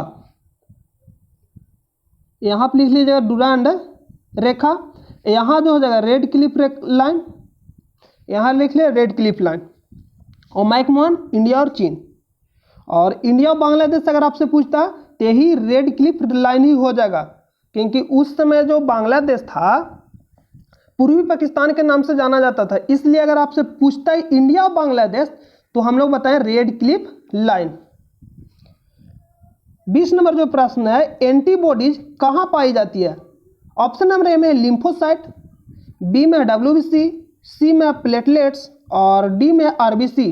यहां पर लिख लीजिएगा, डुरांड रेखा। यहां जो हो जाएगा रेड क्लिफ लाइन, यहां लिख लिया रेड क्लिफ लाइन। और मैकमोहन इंडिया और चीन, और इंडिया और बांग्लादेश अगर आपसे पूछता तो यही रेड क्लिफ लाइन ही हो जाएगा, क्योंकि उस समय जो बांग्लादेश था पूर्वी पाकिस्तान के नाम से जाना जाता था, इसलिए अगर आपसे पूछता है इंडिया और बांग्लादेश तो हम लोग बताएं रेड क्लिफ लाइन। 20 नंबर जो प्रश्न है एंटीबॉडीज कहां पाई जाती है? ऑप्शन नंबर ए में लिम्फोसाइट, बी में WBC, सी में प्लेटलेट्स, और डी में RBC।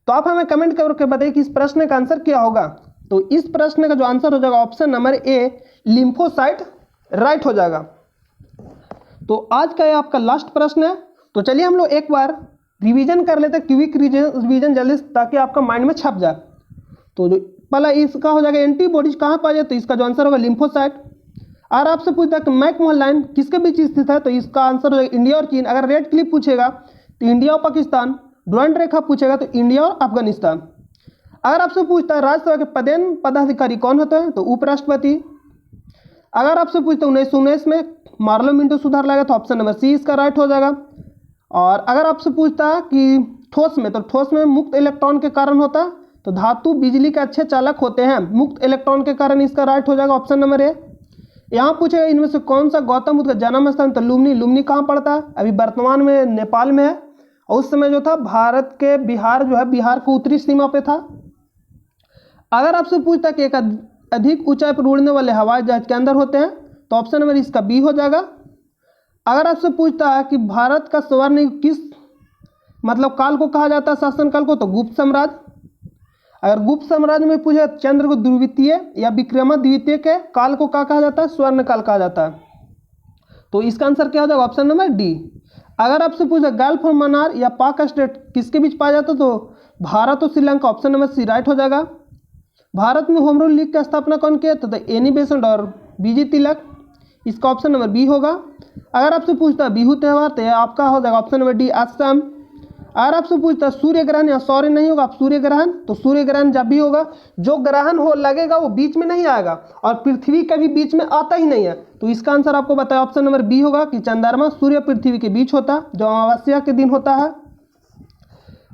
तो आप हमें कमेंट करके बताइए कि इस प्रश्न का आंसर क्या होगा। तो इस प्रश्न का जो आंसर हो जाएगा option number A lymphocyte right हो जाएगा। तो आज का ये आपका लास्ट प्रश्न है। तो चलिए हम लोग एक बार रिवीजन कर लेते हैं, क्विक रिवीजन जल्दी, ताकि आपका माइंड में छप जाए। तो जो पहला इसका हो जाएगा एंटीबॉडीज कहाँ पाई जाए, तो इसका जो आंसर होगा लिम्फोसाइट। अगर आपसे पूछता है कि मैकमोहन लाइन किसके बीच स्थित है, तो इसका आंसर हो जाएगा इंडिया और चीन। अगर रेड क्लिफ पूछेगा तो इंडिया और पाकिस्तान, डुरांड रेखा पूछेगा तो इंडिया और अफगानिस्तान। अगर आपसे पूछता है राज्यसभा के पदाधिकारी कौन होते हैं, तो उपराष्ट्रपति। अगर आपसे पूछता है 1919 में मार्लो मिंटो सुधार लाएगा, तो ऑप्शन नंबर सी इसका राइट हो जाएगा। और अगर आपसे पूछता है कि ठोस में, तो ठोस में मुक्त इलेक्ट्रॉन के कारण होता है, तो धातु बिजली के अच्छे चालक होते हैं मुक्त इलेक्ट्रॉन के कारण, इसका राइट हो जाएगा ऑप्शन नंबर ए। यहाँ पूछेगा इनमें से कौन सा गौतम बुद्ध का जन्म स्थान, तो लुम्बिनी। लुम्बिनी कहाँ पड़ता है, अभी वर्तमान में नेपाल में है, और उस समय जो था भारत के बिहार जो है, बिहार को उत्तरी सीमा पे था। अगर आपसे पूछता कि एक अधिक ऊंचाई पर उड़ने वाले हवाई जहाज के अंदर होते हैं, तो ऑप्शन नंबर इसका बी हो जाएगा। अगर आपसे पूछता है कि भारत का स्वर्ण युग किस मतलब काल को कहा जाता है, शासन काल को, तो गुप्त साम्राज्य। अगर गुप्त साम्राज्य में पूछे चंद्रगुप्त द्वितीय या विक्रमादित्य के काल को क्या कहा जाता है, स्वर्ण काल कहा जाता है। तो इसका आंसर क्या हो जाएगा, ऑप्शन नंबर डी। अगर आपसे पूछे गल्फ ऑफ मन्नार या पाक स्टेट किसके बीच पाया जाता है, तो भारत और Sri Lanka, option number C right हो जाएगा। भारत में होम रूल लीग की स्थापना कौन किया, तो एनी बेसेंट और बीजी तिलक। इसका ऑप्शन नंबर बी होगा। अगर आपसे पूछता है बिहू त्यौहार तो आपका हो जाएगा ऑप्शन नंबर डी असम। अगर आपसे पूछता है सूर्य ग्रहण या सौर्य नहीं होगा, आप सूर्य ग्रहण, तो सूर्य ग्रहण जब भी होगा जो ग्रहण हो लगेगा वो बीच में नहीं आएगा और पृथ्वी कभी बीच में आता ही नहीं है। तो इसका आंसर आपको बताया ऑप्शन नंबर बी होगा कि चंद्रमा सूर्य पृथ्वी के बीच होता जो अमावस्या के दिन होता है।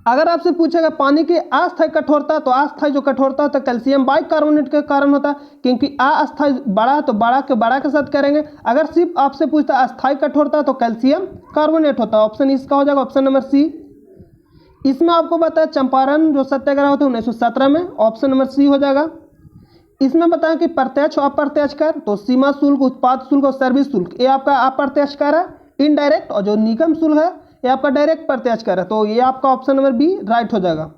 अगर आपसे पूछेगा पानी की अस्थायी कठोरता, तो अस्थायी जो कठोरता होता है कैल्शियम बाइकार्बोनेट के कारण होता है, क्योंकि अस्थायी बड़ा है तो बड़ा के साथ करेंगे। अगर सिर्फ आपसे पूछता है अस्थायी कठोरता तो कैल्शियम कार्बोनेट होता है। ऑप्शन इसका हो जाएगा ऑप्शन नंबर सी। इसमें आपको बताया चंपारण जो सत्याग्रह होता है 1917 में, ऑप्शन नंबर सी हो जाएगा। इसमें बताया कि प्रत्यक्ष और अप्रत्यक्ष कर, तो सीमा शुल्क, उत्पाद शुल्क और सर्विस शुल्क ये आपका अप्रत्यक्ष कर है इनडायरेक्ट, और जो निगम शुल्क है ये आपका डायरेक्ट प्रत्यक्ष कर है। तो ये आपका ऑप्शन नंबर बी राइट हो जाएगा।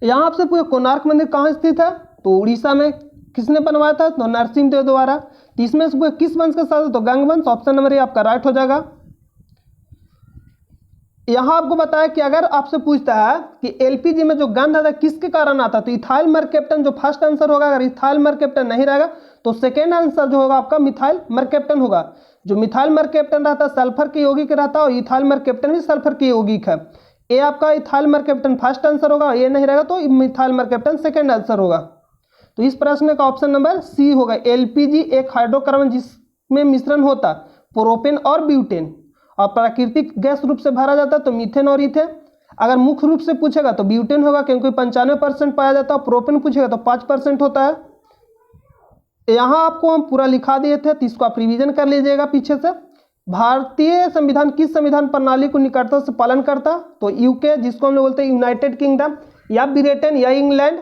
यहाँ आपसे पूछे कोणार्क मंदिर कहाँ स्थित है, तो उड़ीसा में। किसने बनवाया था, तो नरसिंहदेव द्वारा। तो इसमें से किस वंश के साथ, तो गंग वंश, ऑप्शन नंबर ए आपका राइट हो जाएगा। यहाँ आपको बताया कि अगर आपसे पूछता है कि एलपीजी में जो गंध आता है किसके कारण आता है, तो इथाइल मरकैप्टन जो फर्स्ट आंसर होगा। अगर इथाइल मरकैप्टन नहीं रहेगा तो सेकेंड आंसर जो होगा आपका मिथाइल मरकैप्टन होगा। जो मिथाइल मरकैप्टन रहता है सल्फर के यौगिक रहता है और इथाइल मरकैप्टन भी सल्फर के यौगिक है। ये आपका इथाइल मरकैप्टन फर्स्ट आंसर होगा, ये नहीं रहेगा तो मिथाइल मरकैप्टन सेकेंड आंसर होगा। तो इस प्रश्न का ऑप्शन नंबर सी होगा। एलपीजी एक हाइड्रोकार्बन जिसमें मिश्रण होता प्रोपेन और ब्यूटेन, और प्राकृतिक गैस रूप से भरा जाता है तो मीथेन और इथेन। अगर मुख्य रूप से पूछेगा तो ब्यूटेन होगा क्योंकि 95% पाया जाता है। प्रोपेन पूछेगा तो 5% होता है। यहाँ आपको हम पूरा लिखा दिए थे, तो इसको आप रिवीजन कर लीजिएगा पीछे से। भारतीय संविधान किस संविधान प्रणाली को निकटता से पालन करता, तो यूके जिसको हम लोग बोलते हैं यूनाइटेड किंगडम, या ब्रिटेन या इंग्लैंड।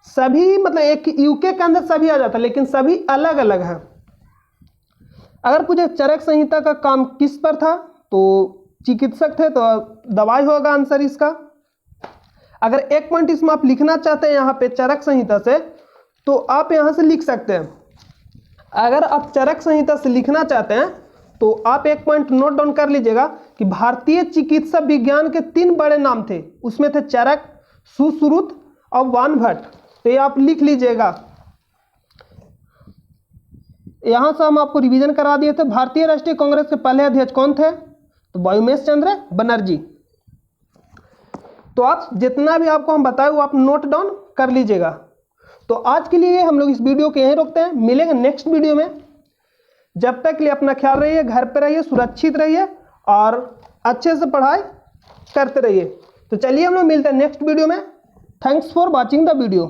सभी मतलब एक यूके के अंदर सभी आ जाता है लेकिन सभी अलग अलग है। अगर पूछे चरक संहिता का काम किस पर था, तो चिकित्सक थे, तो दवाई होगा आंसर इसका। अगर एक पॉइंट इसमें आप लिखना चाहते हैं यहाँ पे चरक संहिता से, तो आप यहाँ से लिख सकते हैं। अगर आप चरक संहिता से लिखना चाहते हैं तो आप एक पॉइंट नोट डाउन कर लीजिएगा कि भारतीय चिकित्सा विज्ञान के 3 बड़े नाम थे, उसमें थे चरक, सुश्रुत और वानभट्ट। तो ये आप लिख लीजिएगा। यहां से हम आपको रिवीजन करा दिए थे। भारतीय राष्ट्रीय कांग्रेस के पहले अध्यक्ष कौन थे, तो व्योमेश चंद्र बनर्जी। तो आप जितना भी आपको हम बताए वो आप नोट डाउन कर लीजिएगा। तो आज के लिए हम लोग इस वीडियो को यहीं रोकते हैं, मिलेंगे नेक्स्ट वीडियो में। जब तक के लिए अपना ख्याल रहिए, घर पे रहिए, सुरक्षित रहिए और अच्छे से पढ़ाई करते रहिए। तो चलिए हम लोग मिलते हैं नेक्स्ट वीडियो में। Thanks for watching the video.